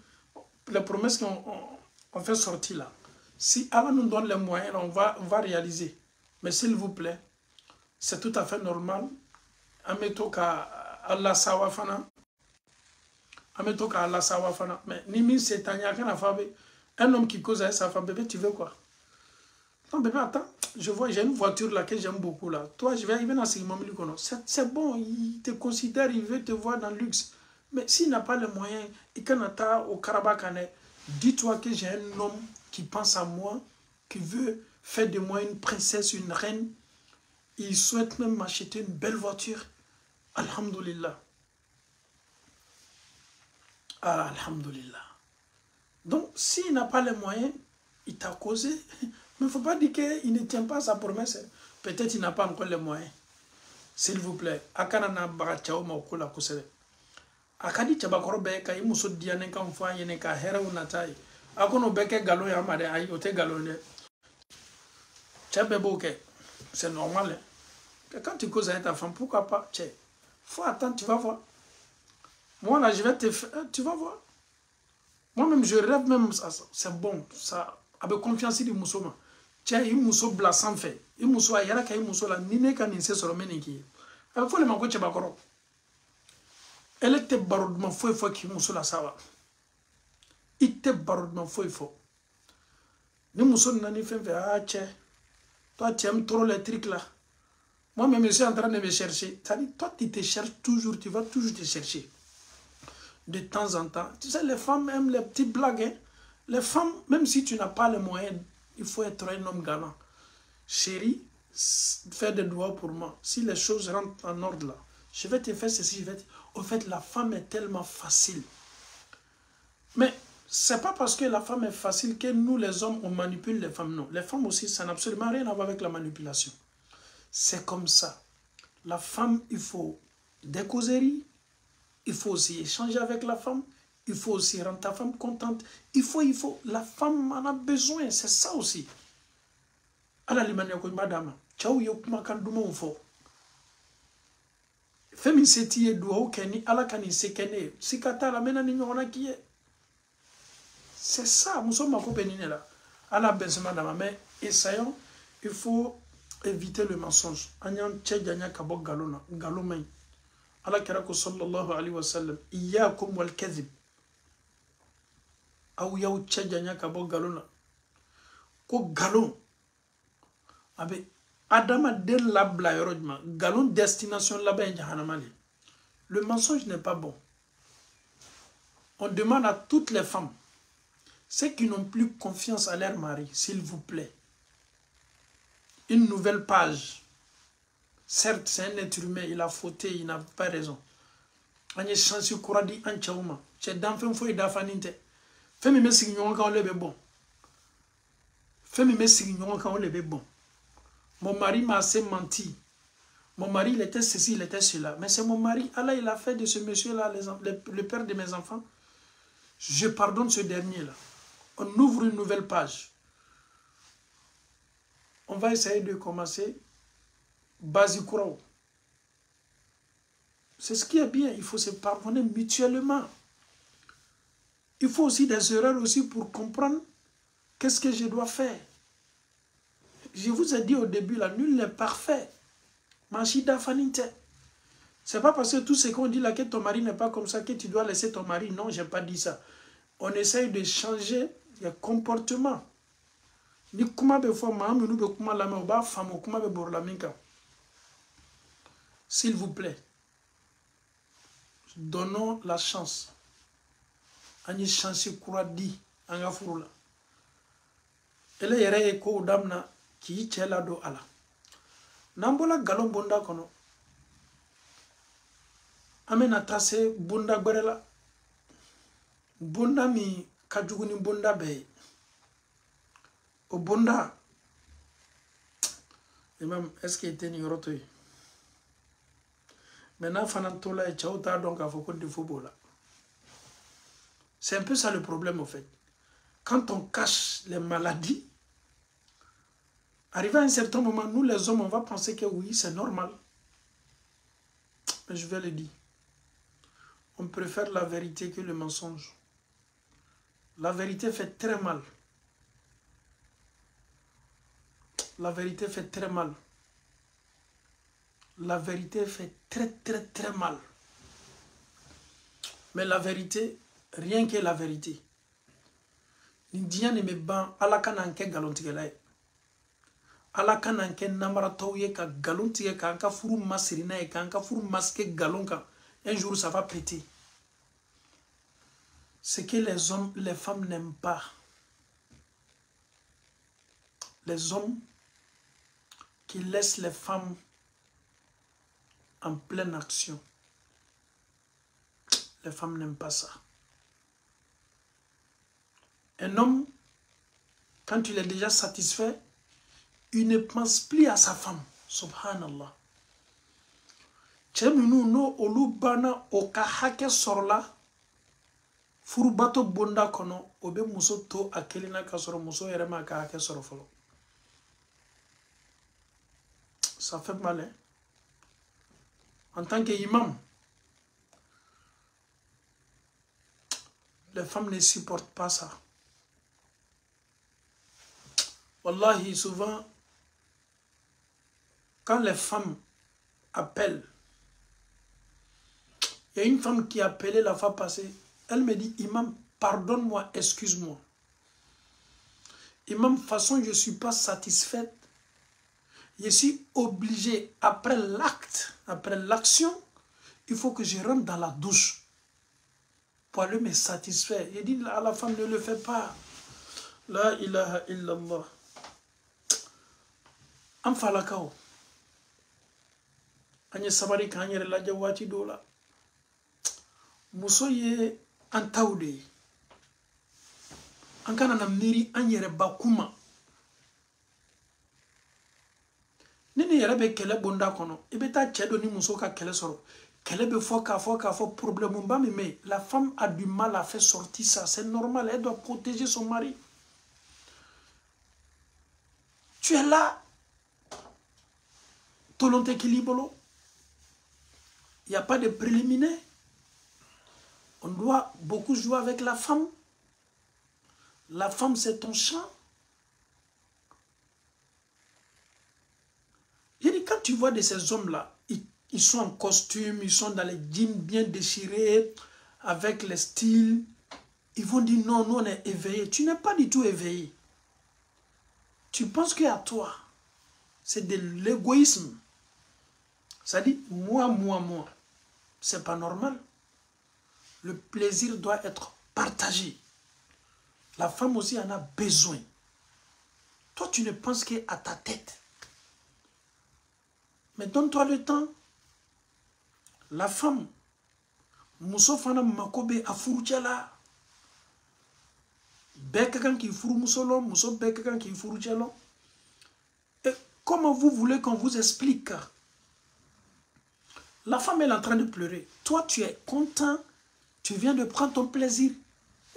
fait sortir là, si Allah nous donne les moyens, on va réaliser. Mais s'il vous plaît, c'est tout à fait normal. Allah sawafana. Mais Nimi c'est un homme qui cause à sa femme, bébé, tu veux quoi? Non, bébé, attends, j'ai une voiture là que j'aime beaucoup là. Toi, il vient dans ce moment c'est bon, il te considère, il veut te voir dans le luxe. Mais s'il n'a pas les moyens, et quand on est au Karabakane, dis-toi que j'ai un homme qui pense à moi, qui veut faire de moi une princesse, une reine. Il souhaite même m'acheter une belle voiture. Alhamdulillah. Ah, alhamdulillah. Donc, s'il n'a pas les moyens, il t'a causé. Mais il ne faut pas dire qu'il ne tient pas à sa promesse. Peut-être qu'il n'a pas encore les moyens. S'il vous plaît, akanana bagachao maokola kusere. Akadi chabakoro beka yi muso diane ka mfa yene ka hera unatai. Akono beke galo ya mare ayi ote galo ne. Chabeboke, c'est normal. Quand tu causes avec ta femme, pourquoi pas? Faut attendre, tu vas voir. Moi là, je vais te faire, tu vas voir. Moi-même, je rêve même, c'est bon, ça, avec confiance du musulman. Tiens, il muso bla sans fait. Il muso a yara ka il muso la nine kan inse soro meniki. A faut le mango chebakoro. Elle était baroudement fou qui muso la sawa. Il était baroudement fou. Ni muso nani fait ah tiens. Toi tu aimes trop les trucs là. Moi-même je suis en train de me chercher. Ça dit toi tu te cherches toujours, tu vas toujours te chercher. De temps en temps. Tu sais les femmes aiment les petites blagues. Hein? Les femmes, même si tu n'as pas les moyens, il faut être un homme galant. Chérie, fais des doigts pour moi. Si les choses rentrent en ordre là, je vais te faire ceci, je vais te... Au fait, la femme est tellement facile. Mais c'est pas parce que la femme est facile que nous, les hommes, on manipule les femmes. Non. Les femmes aussi, ça n'a absolument rien à voir avec la manipulation. C'est comme ça. La femme, il faut des causeries. Il faut aussi échanger avec la femme. Il faut aussi rendre ta femme contente. Il faut. La femme en a besoin. C'est ça aussi. Ala limane ko madame. Ciao yo kuma kan duma fo. Femi seti e duo keni ala kani sekene. Sikata la mena ni nyona kiye. C'est ça. Nous sommes à Copenhague là. Ala bense madame. Mais essayons. Il faut éviter le mensonge. Anyan tchedjanya kabok galona. Galomay. Ala kerako sallallahu alayhi wa sallam. Iyakum wal kadhib. Aou yaou tchedjanya kabok galona. Ko galon. Abe Adama del labla yorojma. Galon destination là-bas jahanamali. Le mensonge n'est pas bon. On demande à toutes les femmes, ceux qui n'ont plus confiance à leur mari, s'il vous plaît, une nouvelle page. Certes, c'est un être humain, il a fauté, il n'a pas raison. Anye chansi kuradi anchauma. Che danfen fo idafaninte. Femi me sigi nyonga on lebe bon. Femi me sigi nyonga on lebe bon. Mon mari m'a assez menti. Mon mari, il était ceci, il était cela. Mais c'est mon mari. Allah, il a fait de ce monsieur-là, le père de mes enfants. Je pardonne ce dernier-là. On ouvre une nouvelle page. On va essayer de commencer. Basikourao. C'est ce qui est bien. Il faut se pardonner mutuellement. Il faut aussi des erreurs aussi pour comprendre qu'est-ce que je dois faire. Je vous ai dit au début, là, nul n'est parfait. Machida faninte. C'est pas parce que tout ce qu'on dit là que ton mari n'est pas comme ça que tu dois laisser ton mari. Non, j'ai pas dit ça. On essaye de changer les comportements. Ni kuma be fo ma amunu be kuma la me ba famo kuma be bor la minka. S'il vous plaît, donnons la chance. Ani chance kuradi anga furula. Ele yere e ko damna ki chela do ala. Nambola galon bonda kono. Amena tase bonda gberela. Bonda mi kajuguni bonda be. O bonda. Imam, est-ce qu'il était ni rotoy? Maintenant, Fanantola et Tchaouta donc à Foko de Fobola. C'est un peu ça le problème au fait. Quand on cache les maladies, arrivé à un certain moment, nous les hommes, on va penser que oui, c'est normal. Mais je vais le dire. On préfère la vérité que le mensonge. La vérité fait très mal. La vérité fait très mal. La vérité fait très mal. Mais la vérité, rien que la vérité. N'indien ne me ban alakananke galontigelaye. Alakananke namaratoye ka galontige ka anka furu masirina e ka anka furu masque galonka. Un jour ça va péter. Ce que les hommes, les femmes n'aiment pas. Les hommes qui laissent les femmes en pleine action. Les femmes n'aiment pas ça. Un homme, quand il est déjà satisfait, il ne pense plus à sa femme. Subhanallah. Tcheminu no olubana okahake sorla. Furubato bonda kono obe muso to akelina kasoro muso yerema kahake sorofolo. Ça fait mal, hein? En tant qu'imam, les femmes ne supportent pas ça. Wallahi, souvent, quand les femmes appellent, il y a une femme qui a appelé la fois passée, elle me dit, Imam, pardonne-moi, excuse-moi. Imam, de toute façon, je ne suis pas satisfaite. Je suis obligé, après l'acte, après l'action, il faut que je rentre dans la douche pour aller me satisfaire. Il dit à la femme, ne le fais pas. La ilaha illallah. An falakao. Anye sabari kanyere la jawati dola. Muso ye an tawde. An kana na miri an yere bakuma. Nini yere be kele bonda kono. Ibe ta chedo ni muso ka kele soro. Kele be foka problème mba mais la femme a du mal à faire sortir ça. C'est normal, elle doit protéger son mari. Tu es là. Tolonte équilibre. Il n'y a pas de préliminaire. On doit beaucoup jouer avec la femme. La femme, c'est ton champ. J'ai dit, quand tu vois de ces hommes-là, ils sont en costume, ils sont dans les jeans bien déchirés, avec les styles. Ils vont dire, non, nous on est éveillés. Tu n'es pas du tout éveillé. Tu penses qu'à toi, c'est de l'égoïsme. Ça dit, moi. C'est pas normal. Le plaisir doit être partagé. La femme aussi en a besoin. Toi, tu ne penses qu'à ta tête. Mais donne-toi le temps. La femme, muso fana makobe afurujala. Bekakan qui furu musolo, muso bekakan qui furujalo. Et comment vous voulez qu'on vous explique? La femme est en train de pleurer. Toi, tu es content. Tu viens de prendre ton plaisir.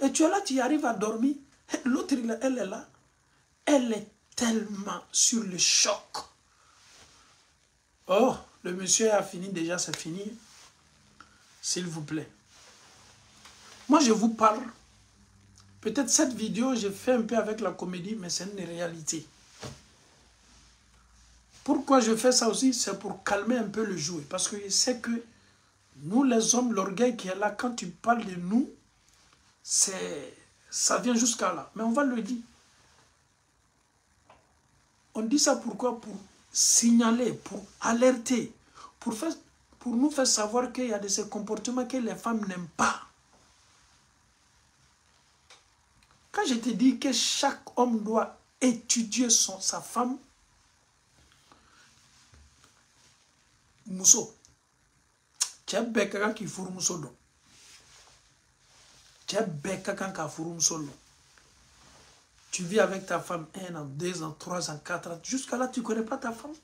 Et tu es là, tu arrives à dormir. L'autre, elle est là. Elle est tellement sur le choc. Oh, le monsieur a fini déjà, c'est fini. S'il vous plaît. Moi, je vous parle. Peut-être cette vidéo, j'ai fait un peu avec la comédie, mais c'est une réalité. Pourquoi je fais ça aussi? C'est pour calmer un peu le jouet. Parce que je sais que nous, les hommes, l'orgueil qui est là, quand tu parles de nous, ça vient jusqu'à là. Mais on va le dire. On dit ça pourquoi? Pour signaler, pour alerter, pour nous faire savoir qu'il y a de ces comportements que les femmes n'aiment pas. Quand je te dis que chaque homme doit étudier sa femme, muso, tu as quelqu'un qui fourre muso do. Tu as quelqu'un qui fourre muso do. Tu vis avec ta femme 1 an, 2 ans, 3 ans, 4 ans. Jusqu'à là, tu ne connais pas ta femme.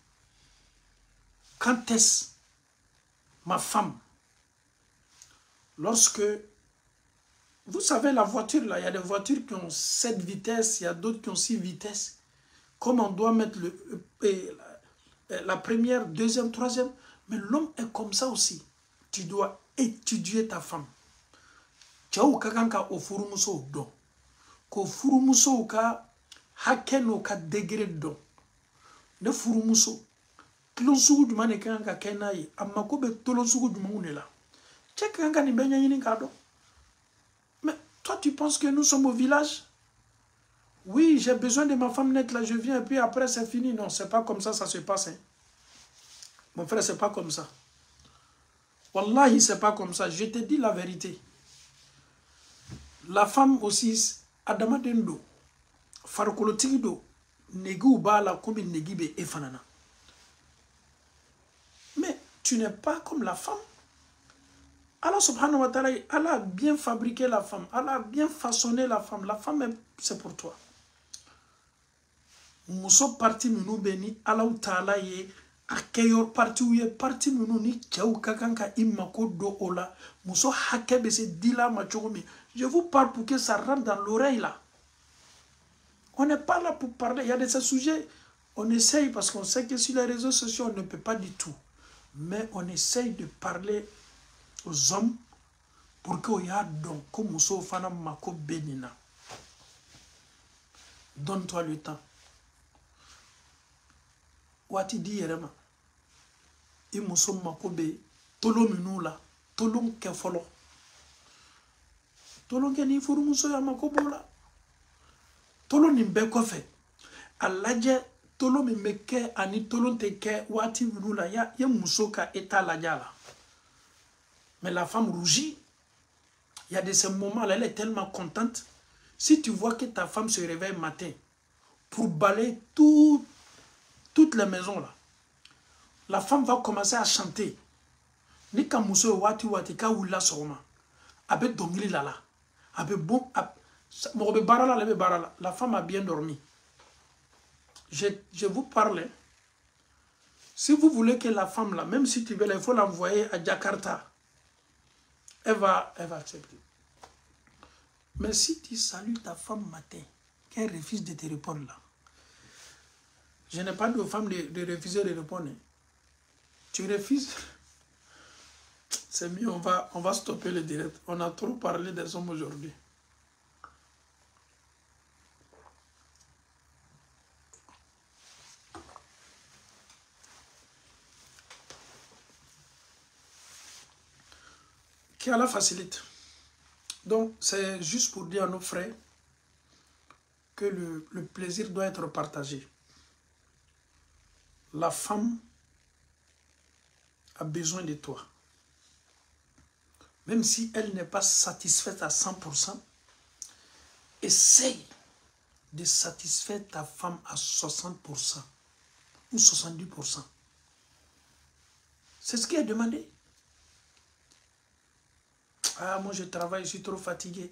Quand est-ce ma femme? Lorsque, vous savez, la voiture, là, il y a des voitures qui ont 7 vitesses, il y a d'autres qui ont 6 vitesses. Comme on doit mettre la première, deuxième, troisième. Mais l'homme est comme ça aussi. Tu dois étudier ta femme. Tu as quelqu'un qui a offert muso do. Ko furu muso ka hakeno ka degré do. Ne furu muso. Kilon sugu duma ne kan ka kenayi. Amma ko be tolon sugu duma unela. Tu kan ka ni benya yini ka do. Mais toi tu penses que nous sommes au village? Oui, j'ai besoin de ma femme nette là, je viens et puis après c'est fini. Non, c'est pas comme ça se passe. Hein. Mon frère, c'est pas comme ça. Wallahi, c'est pas comme ça. Je te dis la vérité. La femme aussi, Adama Dendo, Farokolotido, Negu Bala, comme Negibe et Fanana. Mais tu n'es pas comme la femme. Allah subhanahu wa ta'ala, Allah a bien fabriqué la femme. Allah a bien façonné la femme. La femme, c'est pour toi. Muso parti minu beni, Allah ta'ala ye, akeyor parti ou ye parti minu ni tchaou kakanka imako do ola. Muso hakebe se dila machoumi. Je vous parle pour que ça rentre dans l'oreille là. On n'est pas là pour parler. Il y a de ces sujets. On essaye parce qu'on sait que sur les réseaux sociaux, on ne peut pas du tout. Mais on essaye de parler aux hommes pour qu'il y ait donc comme Muso Fana Mako Benina. Donne-toi le temps. wati di yerema I muso makobe tolo minula tolon ke folo tolon ke ni furu muso ya makobola tolo ni be kofe alaje tolo mi meke ani tolon te ke wati minula ya muso ka eta lajala. Mais la femme rougit. Il y a de ces moments là, elle est tellement contente. Si tu vois que ta femme se réveille matin pour balayer toutes les maisons là, la femme va commencer à chanter. Ni ka muso wati wati ka wula soma. Abe dongili lala. Abe bon mobe barala lebe barala. La femme a bien dormi. Je vous parle. Si vous voulez que la femme là, même si tu veux, il faut l'envoyer à Jakarta. Elle va accepter. Mais si tu salues ta femme matin, qu'elle refuse de te répondre là, je n'ai pas de femme de refuser de répondre. Tu refuses, c'est mieux, on va stopper le direct. On a trop parlé des hommes aujourd'hui. Qui a la facilite. Donc, c'est juste pour dire à nos frères que le plaisir doit être partagé. La femme a besoin de toi. Même si elle n'est pas satisfaite à 100%, essaye de satisfaire ta femme à 60% ou 70%. C'est ce qui est demandé. Ah, moi je travaille, je suis trop fatigué.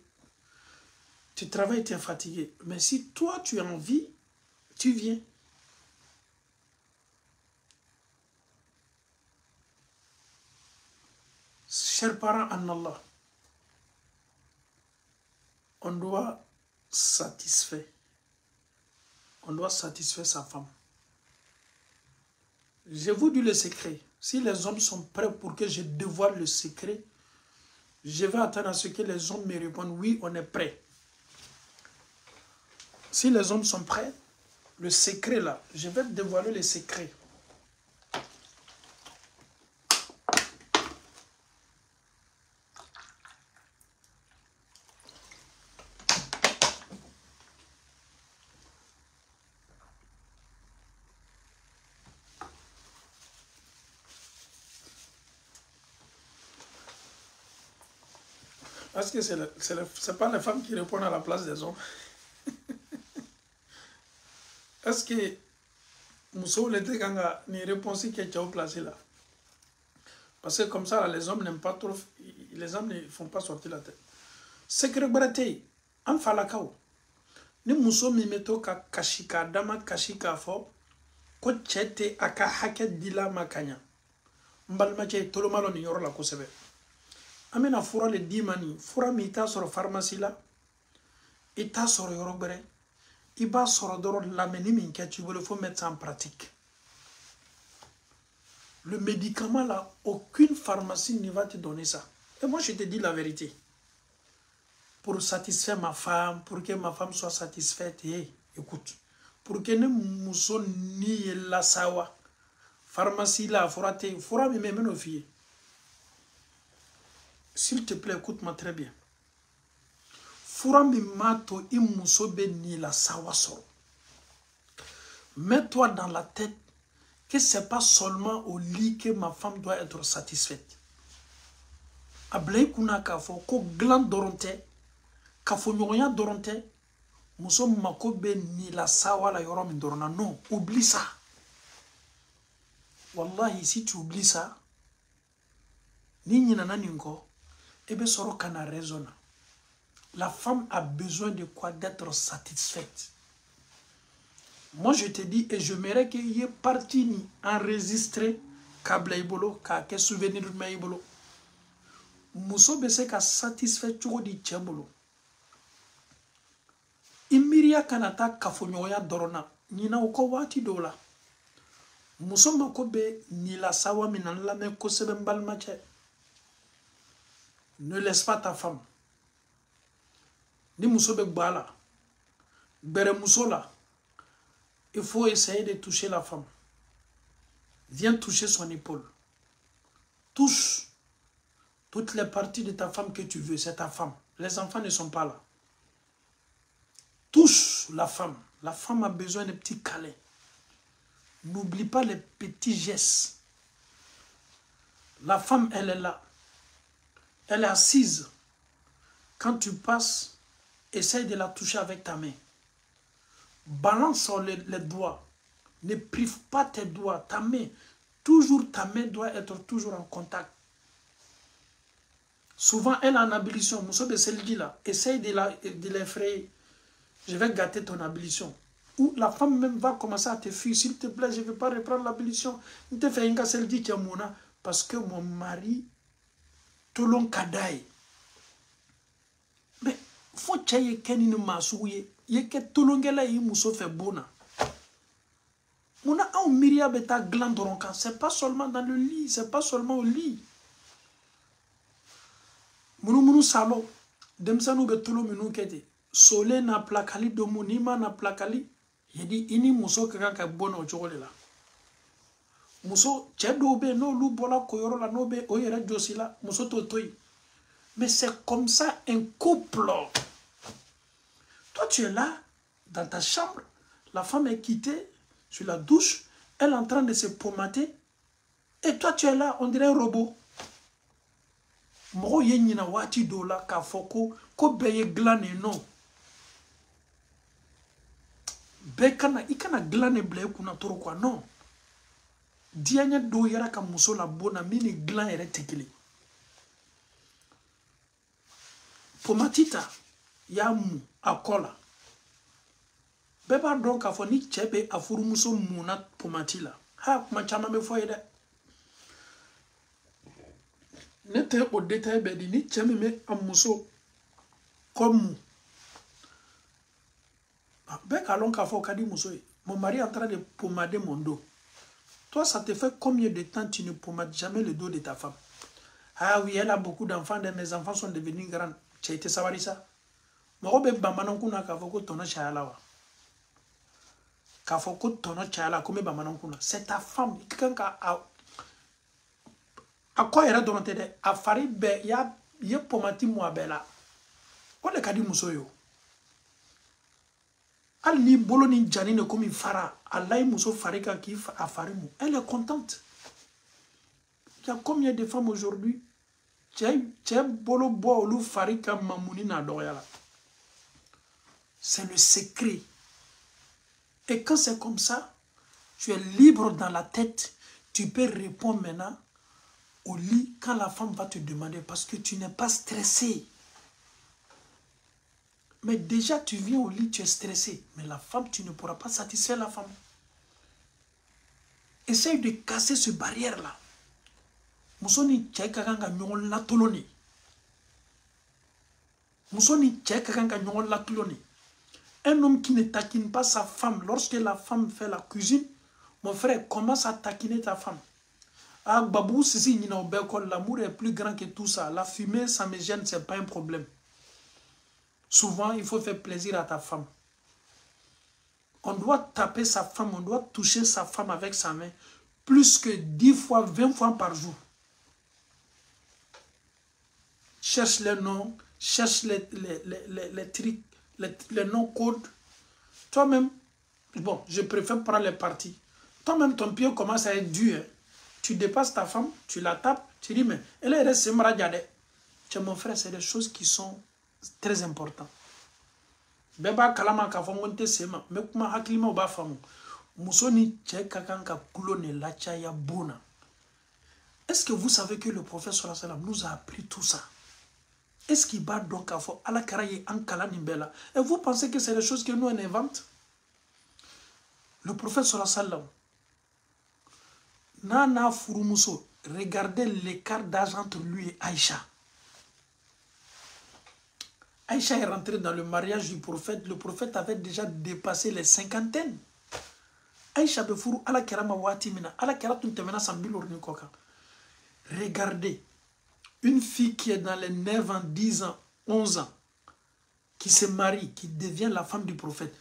Tu travailles, tu es fatigué. Mais si toi tu as envie, tu viens. Chers parents en Allah, on doit satisfaire. On doit satisfaire sa femme. Je vous dis le secret. Si les hommes sont prêts pour que je dévoile le secret, je vais attendre à ce que les hommes me répondent oui, on est prêt. Si les hommes sont prêts, le secret là, je vais dévoiler le secret. Parce que c'est pas les femmes qui répondent à la place des hommes. Est-ce que Mousso l'était quand ni réponse qui est placée là? Parce que comme ça, là, les hommes n'aiment pas trop, les hommes ne font pas sortir la tête. Secret brate, en falakao. Ni Mousso mimeto ka kashika dama kashika fo, ko chete aka hake dila makanya. Mbalmache tolomalo ni yoro la kosebe. Amena fura le dimani, fura mi ita soro pharmacie la, ita soro yorobere, iba soro doro lameni minke, tu veux, il faut mettre ça en pratique. Le médicament là, aucune pharmacie ne va te donner ça. Et moi je te dis la vérité. Pour satisfaire ma femme, pour que ma femme soit satisfaite, écoute, pour que ne mousso ni la sawa, pharmacie là, fura mi même nos filles. S'il te plaît, écoute-moi très bien. Furami mato imusobe ni la sawasoro. Mets-toi dans la tête que ce n'est pas seulement au lit que ma femme doit être satisfaite. Ablei kuna kafo ko gland doronte, kafo nyonya doronte, muso makobe ni la sawa la yoro min dorona. Non, oublie ça. Wallahi, si tu oublies ça, ni nina ninko. Ebe soro kana raisonna. La femme a besoin de quoi? D'être satisfaite. Moi je te dis, et je m'aimerais qu'il y ait parti ni enregistré kabla ibolo, ka ke souvenir de ma ibolo. Muso bese ka satisfait choko di chembolo. Imiria kanata kafonyoya dorona. Nina uko wati dola. Muso makobe ni la sawa minan la me kosebe mbalmache. Ne laisse pas ta femme. Ni muso be gbala. Bere muso la. Il faut essayer de toucher la femme. Viens toucher son épaule. Touche toutes les parties de ta femme que tu veux, c'est ta femme. Les enfants ne sont pas là. Touche la femme. La femme a besoin de petits câlins. N'oublie pas les petits gestes. La femme, elle est là. Elle est assise. Quand tu passes, essaye de la toucher avec ta main. Balance les doigts. Ne prive pas tes doigts, ta main. Toujours, ta main doit être toujours en contact. Souvent, elle a une ablution. Mousso Besselgi là, essaye de l'effrayer. Je vais gâter ton ablution. Ou la femme même va commencer à te fuir. S'il te plaît, je ne vais pas reprendre l'ablution. Il te fait un Selgi qui est mona. Parce que mon mari, tout l'on kadaï. Mais, faut que tu aies une masouye. Il y a que tout l'on gela y mousso fait bona. Mona a miria beta glande ronca. C'est pas seulement dans le lit. C'est pas seulement au lit. Mounou salo. Demsanou betolo minou kete. Sole na plakali domunima na plakali. Yedi ini muso kaka bono chokole la. Muso chedobe no lu bola koyoro la nobe oyera josila muso totoi. Mais c'est comme ça un couple. Toi tu es là dans ta chambre, la femme est quittée sur la douche, elle est en train de se pomater et toi tu es là, on dirait un robot. Mo yenyina wati dola ka foko ko beye glane non. Bekana ikana glane ble kuna toro kwa non. Dianya do yara ka muso la bona mini glan ere tekele. Pomatita ya mu akola. Beba donc a foni chebe afuru muso muna pomatila. Ha kuma chama me foyede. Nete o détail be di ni cheme me amuso comme Bec allons qu'à faire Kadi Moussoui. Mon mari est en train de pomader mon dos. Toi, ça te fait combien de temps tu ne pomades jamais le dos de ta femme? Ah oui, elle a beaucoup d'enfants, mes enfants sont devenus grands. Tu as été savoir ça? Moi, je vais bamanon kuna kafoko tono chala. Kafoko tono chala, comme bamanon kuna. C'est ta femme. Quelqu'un a quoi il a donné à Farid be ya pomati moi bella. On est Kadi Moussoui. Elle ni boloni janine comme il fara. Allah muso farika qui a farimu. Elle est contente. Il y a combien de femmes aujourd'hui? C'est bolo bo lu farika mamouni na doyala. C'est le secret. Et quand c'est comme ça, tu es libre dans la tête. Tu peux répondre maintenant au lit quand la femme va te demander parce que tu n'es pas stressé. Mais déjà, tu viens au lit, tu es stressé. Mais la femme, tu ne pourras pas satisfaire la femme. Essaye de casser ce barrière-là. Musoni tchekakanga nyon la toloni. Musoni tchekakanga nyon la toloni. Un homme qui ne taquine pas sa femme, lorsque la femme fait la cuisine, mon frère, commence à taquiner ta femme. Ah, babou, si l'amour est plus grand que tout ça. La fumée, ça me gêne, c'est pas un problème. Souvent, il faut faire plaisir à ta femme. On doit taper sa femme, on doit toucher sa femme avec sa main plus que 10 fois, 20 fois par jour. Cherche les noms, cherche les trucs, les noms codes. Toi-même, bon, je préfère prendre les parties. Toi-même, ton pied commence à être dur. Hein. Tu dépasses ta femme, tu la tapes, tu dis, mais elle est restée maradjade. Tu mon frère, c'est des choses qui sont très important. Beba kalama ka fongonte sema mekuma haklima ba famu musoni cheka kanka kulone lacha ya bona. Est-ce que vous savez que le prophète sallallahu alayhi wa sallam nous a appris tout ça? Est-ce qu'il bat donc à fond ala karaye ankala nimbela? Et vous pensez que c'est des choses que nous on invente? Le prophète sallallahu alayhi wa sallam nana furumuso, regardez l'écart d'âge entre lui et Aïcha. Aïcha est rentrée dans le mariage du prophète. Le prophète avait déjà dépassé les cinquantaines. Aïcha Befourou, ala kerama watimina, ala keratun temena sambilor nikoka. Regardez, une fille qui est dans les 9 ans, 10 ans, 11 ans, qui se marie, qui devient la femme du prophète.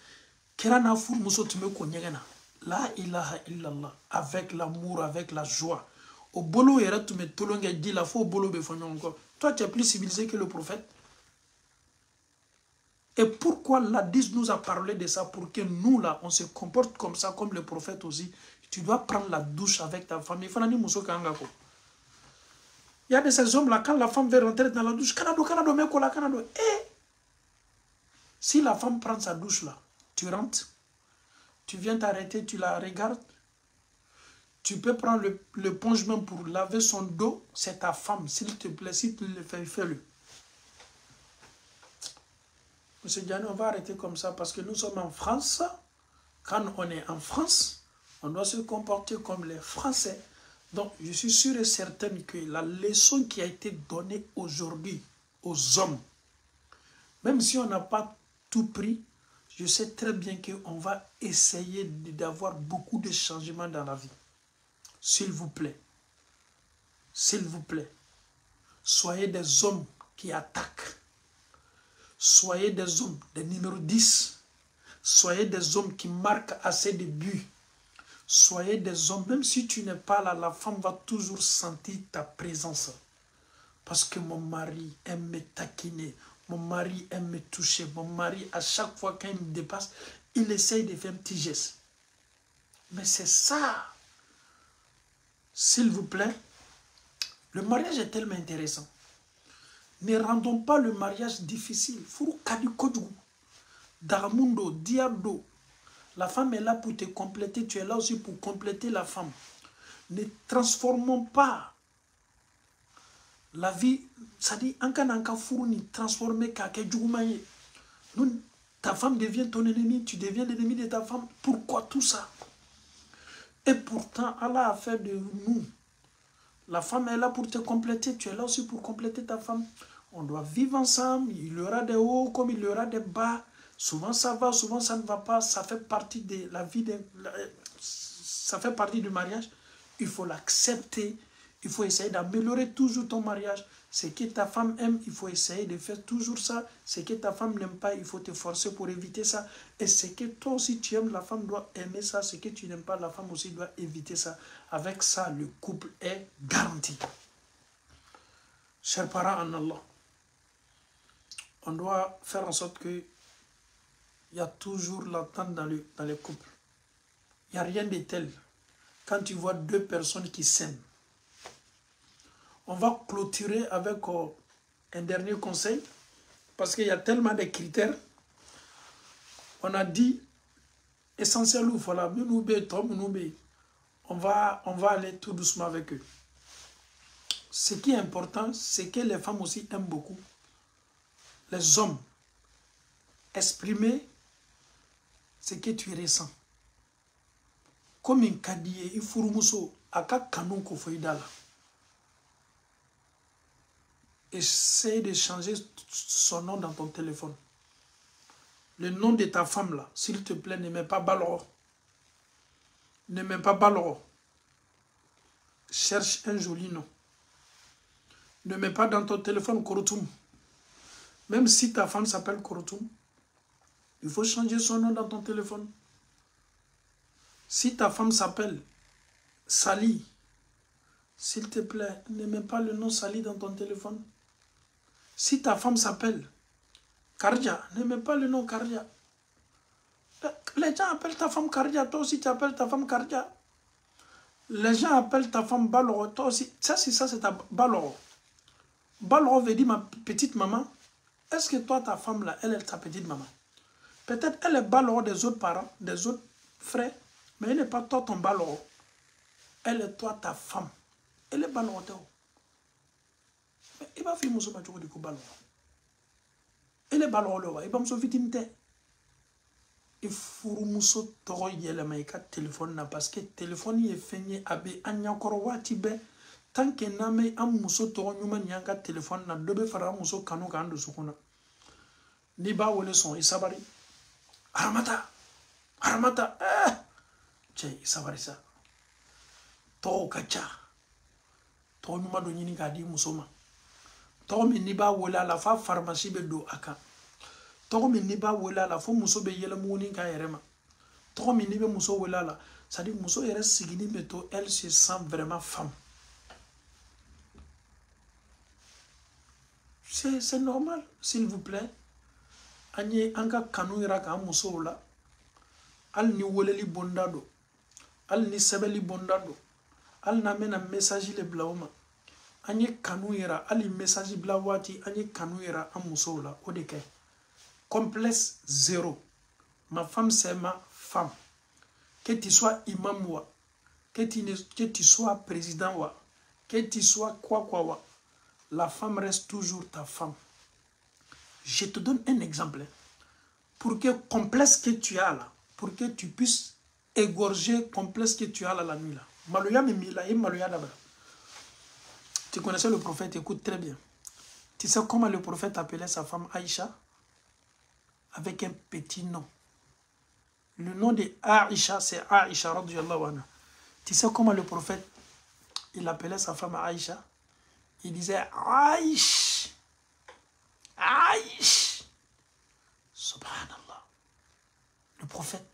Kerana four muso tume konyegana. La ilaha illallah, avec l'amour, avec la joie. Au bolo, il y a tout mais tout le monde dit la fois au bolo, encore. Toi, tu es plus civilisé que le prophète. Et pourquoi l'Hadith nous a parlé de ça? Pour que nous, là, on se comporte comme ça, comme le prophète aussi. Tu dois prendre la douche avec ta femme. Il y a de ces hommes-là, quand la femme veut rentrer dans la douche, si la femme prend sa douche là, tu rentres, tu viens t'arrêter, tu la regardes, tu peux prendre le ponge même pour laver son dos, c'est ta femme, s'il te plaît, si tu le fais, fais-le. Monsieur Diane, on va arrêter comme ça parce que nous sommes en France. Quand on est en France, on doit se comporter comme les Français. Donc, je suis sûr et certain que la leçon qui a été donnée aujourd'hui aux hommes, même si on n'a pas tout pris, je sais très bien qu'on va essayer d'avoir beaucoup de changements dans la vie. S'il vous plaît, soyez des hommes qui attaquent. Soyez des hommes, des numéros 10. Soyez des hommes qui marquent assez de buts. Soyez des hommes, même si tu n'es pas là, la femme va toujours sentir ta présence. Parce que mon mari aime me taquiner, mon mari aime me toucher, mon mari, à chaque fois qu'il me dépasse, il essaye de faire un petit geste. Mais c'est ça. S'il vous plaît, le mariage est tellement intéressant. Ne rendons pas le mariage difficile. Furu kadi kojugu. Daramundo, diabdo. La femme est là pour te compléter. Tu es là aussi pour compléter la femme. Ne transformons pas la vie. Ça dit, anka furu ni transformer kake jugumaye. Ta femme devient ton ennemi. Tu deviens l'ennemi de ta femme. Pourquoi tout ça? Et pourtant, Allah a fait de nous. La femme est là pour te compléter. Tu es là aussi pour compléter ta femme. On doit vivre ensemble. Il y aura des hauts comme il y aura des bas. Souvent ça va, souvent ça ne va pas. Ça fait partie de la vie. Ça fait partie du mariage. Il faut l'accepter. Il faut essayer d'améliorer toujours ton mariage. Ce que ta femme aime, il faut essayer de faire toujours ça. Ce que ta femme n'aime pas, il faut te forcer pour éviter ça. Et ce que toi aussi tu aimes, la femme doit aimer ça. Ce que tu n'aimes pas, la femme aussi doit éviter ça. Avec ça, le couple est garanti. Chers parents en Allah, on doit faire en sorte que il y a toujours l'attente dans les couples. Il n'y a rien de tel. Quand tu vois deux personnes qui s'aiment, on va clôturer avec un dernier conseil, parce qu'il y a tellement de critères. On a dit, essentiel ou voilà, on va aller tout doucement avec eux. Ce qui est important, c'est que les femmes aussi aiment beaucoup les hommes. Exprimer ce que tu ressens. Comme un kadiye, il faut muso aka kanon ko foidala. Essaye de changer son nom dans ton téléphone. Le nom de ta femme là, s'il te plaît, ne mets pas Baloro. Ne mets pas Baloro. Cherche un joli nom. Ne mets pas dans ton téléphone Korotoum. Même si ta femme s'appelle Korotoum, il faut changer son nom dans ton téléphone. Si ta femme s'appelle Sali, s'il te plaît, ne mets pas le nom Sali dans ton téléphone. Si ta femme s'appelle Kardia, ne mets pas le nom Kardia. Les gens appellent ta femme Kardia, toi aussi tu appelles ta femme Kardia. Les gens appellent ta femme Baloro, toi aussi. Ça c'est ta Baloro. Baloro veut dire ma petite maman. Est-ce que toi, ta femme là, elle est ta petite maman? Peut-être elle est Baloro des autres parents, des autres frères, mais elle n'est pas toi ton Baloro. Elle est toi ta femme. Elle est Baloro. Mais il va faire muso macho du coup Baloro. Elle est Baloro. Il va me sauver timte. Il faut muso toro yele maïka téléphone na parce que téléphone y est fini abe anyakoro watibe. Tant que name am muso toro nyuma nyanga téléphone na dobe fara muso kanu ka ando sukuna. Ni ba wole son isabari. Haramata. Che isabari sa. To kacha. To nyuma do nyini ka di muso ma. To mi ni ba wole la fa pharmacie be do aka. To mi ni ba wole la fo muso be yele muni ka yerema. 3 minutes muso là, ça dit muso est signé meto, elle se sent vraiment femme. C'est normal, s'il vous plaît. Anye anga kanu ira ka muso la. Al ni woleli bondado. Al ni sebeli bondado. Al na mena message le blauma. Anye kanu ira ali message blawati anye kanu ira a muso la odeke. Complexe zéro. Ma femme c'est ma femme. Que tu sois imam wa, que tu sois président wa, que tu sois quoi wa, la femme reste toujours ta femme. Je te donne un exemple. Pour que complexe que tu as là, pour que tu puisses égorger complexe que tu as là la nuit là. Maloya mimila et maloya d'abord. Tu connaissais le prophète, écoute très bien. Tu sais comment le prophète appelait sa femme Aïcha? Avec un petit nom. Le nom de Aïcha, c'est Aïcha radiyallahu anha. Tu sais comment le prophète, il appelait sa femme Aïcha? Il disait Aïch. Aïch. Subhanallah. Le prophète,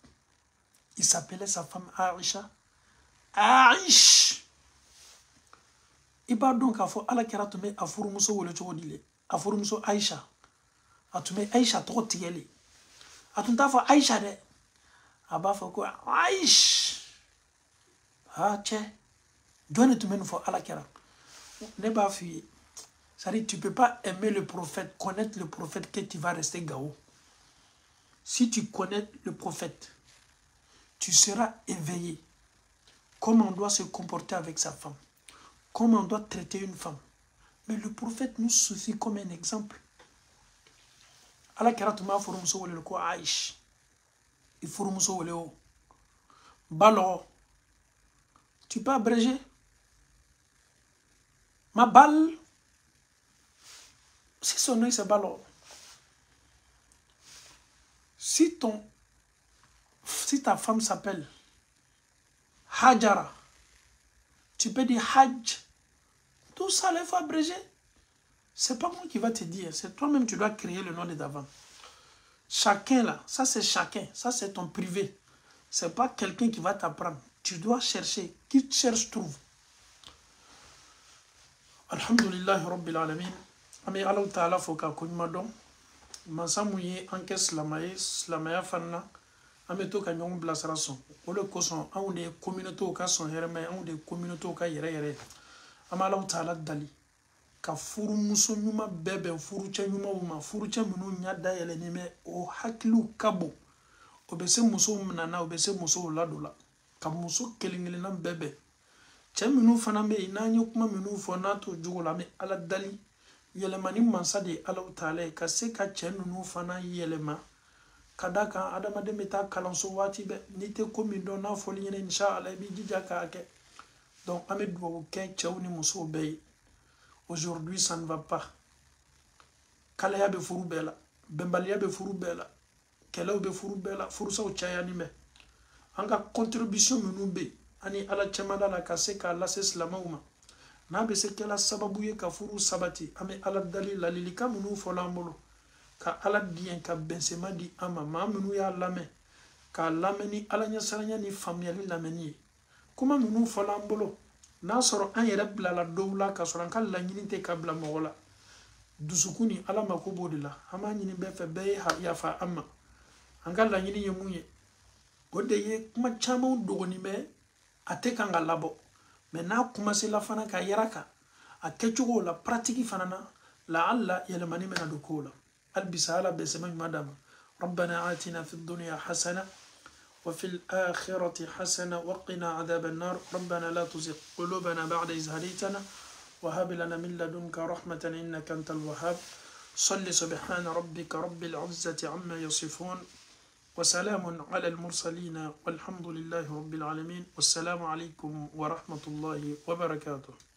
il s'appelait sa femme Aïcha. Aïch. Il va donc à fond, à la kératome, à Fourmuso ou le Chodile, à Fourmuso Aïcha. À tout mais Aïcha trop tigeli. À tout à fait Aïcha de. À bas faut quoi? Aïch. Ah, tiens. Donne tout même à la kérat. N'est pas fui. Ça dit, tu ne peux pas aimer le prophète, connaître le prophète, que tu vas rester gao. Si tu connais le prophète, tu seras éveillé. Comment on doit se comporter avec sa femme. Comment on doit traiter une femme. Mais le prophète nous suffit comme un exemple. Allah karatuma furumuso wole ko Aïch. Il furumuso wole o. Balo. Tu peux abréger. Ma balle. Si son nom c'est Balo. Si ta femme s'appelle Hajara, tu peux dire Hajj. Tout ça, il faut abréger. C'est pas moi qui va te dire. C'est toi-même qui dois créer le nom de ta femme. Chacun là, ça c'est chacun. Ça c'est ton privé. C'est pas quelqu'un qui va t'apprendre. Tu dois chercher. Qui cherche, trouve. Alhamdulillah Rabbil Alamin. Ami Allah Ta'ala foka kunmadon. Mansamouye anke slamaya fanna. Ameto ka nyong blasara son. Ole koson an de communauté ka son herme an de communauté ka yere. Ama Allah Ta'ala dali. Ka furu muso nyuma bebe furu cha nyuma uma furu cha minu nyada yele nime o hakilu kabo. Obese muso mnana obese muso ladola. Ka muso kelingele na bebe. Cha minu fana me inanyo kuma minu fona to jugola me ala dali. Yelemani mansa de Allah Ta'ala ka se ka chenu fana yelema. Kadaka adama de meta kalanso wati be nite komi don na foli nyene inshallah bi jija ka ake. Donc amed do ken chawni muso be. Aujourd'hui ça ne va pas. Kalaya be furu bela, bembalia be furu bela, kelaw be furu bela, furu sa o chayani me. Anga contribution menu be ani ala chamada la kase ka la seslamauma. Na be se kela sababu ye ka furu sabati ame ala dalil la lilika menu folambolo. Ka ala dien ka bensema di ama ma menu ya lame ka lameni ala nya saranya ni famiyali lameni kuma menu folambolo na soro an yere blala dowla ka soro kan la nyini te ka bla mogola dusukuni ala makobo de la ama nyini be fe be ha ya fa amma an kan la nyini yemunye gode ye kuma chama dogoni me ate kan ga labo me na kuma se la fana ka yaraka a kechugo la pratique fana na la alla yelemani mena dokola البسالة بسمج مدام ربنا آتنا في الدنيا حسنة وفي الآخرة حسنة وقنا عذاب النار ربنا لا تزغ قلوبنا بعد إذ هديتنا وهب لنا من لدنك رحمة إنك أنت الوهاب صل سبحان ربك رب العزة عما يصفون وسلام على المرسلين والحمد لله رب العالمين والسلام عليكم ورحمة الله وبركاته.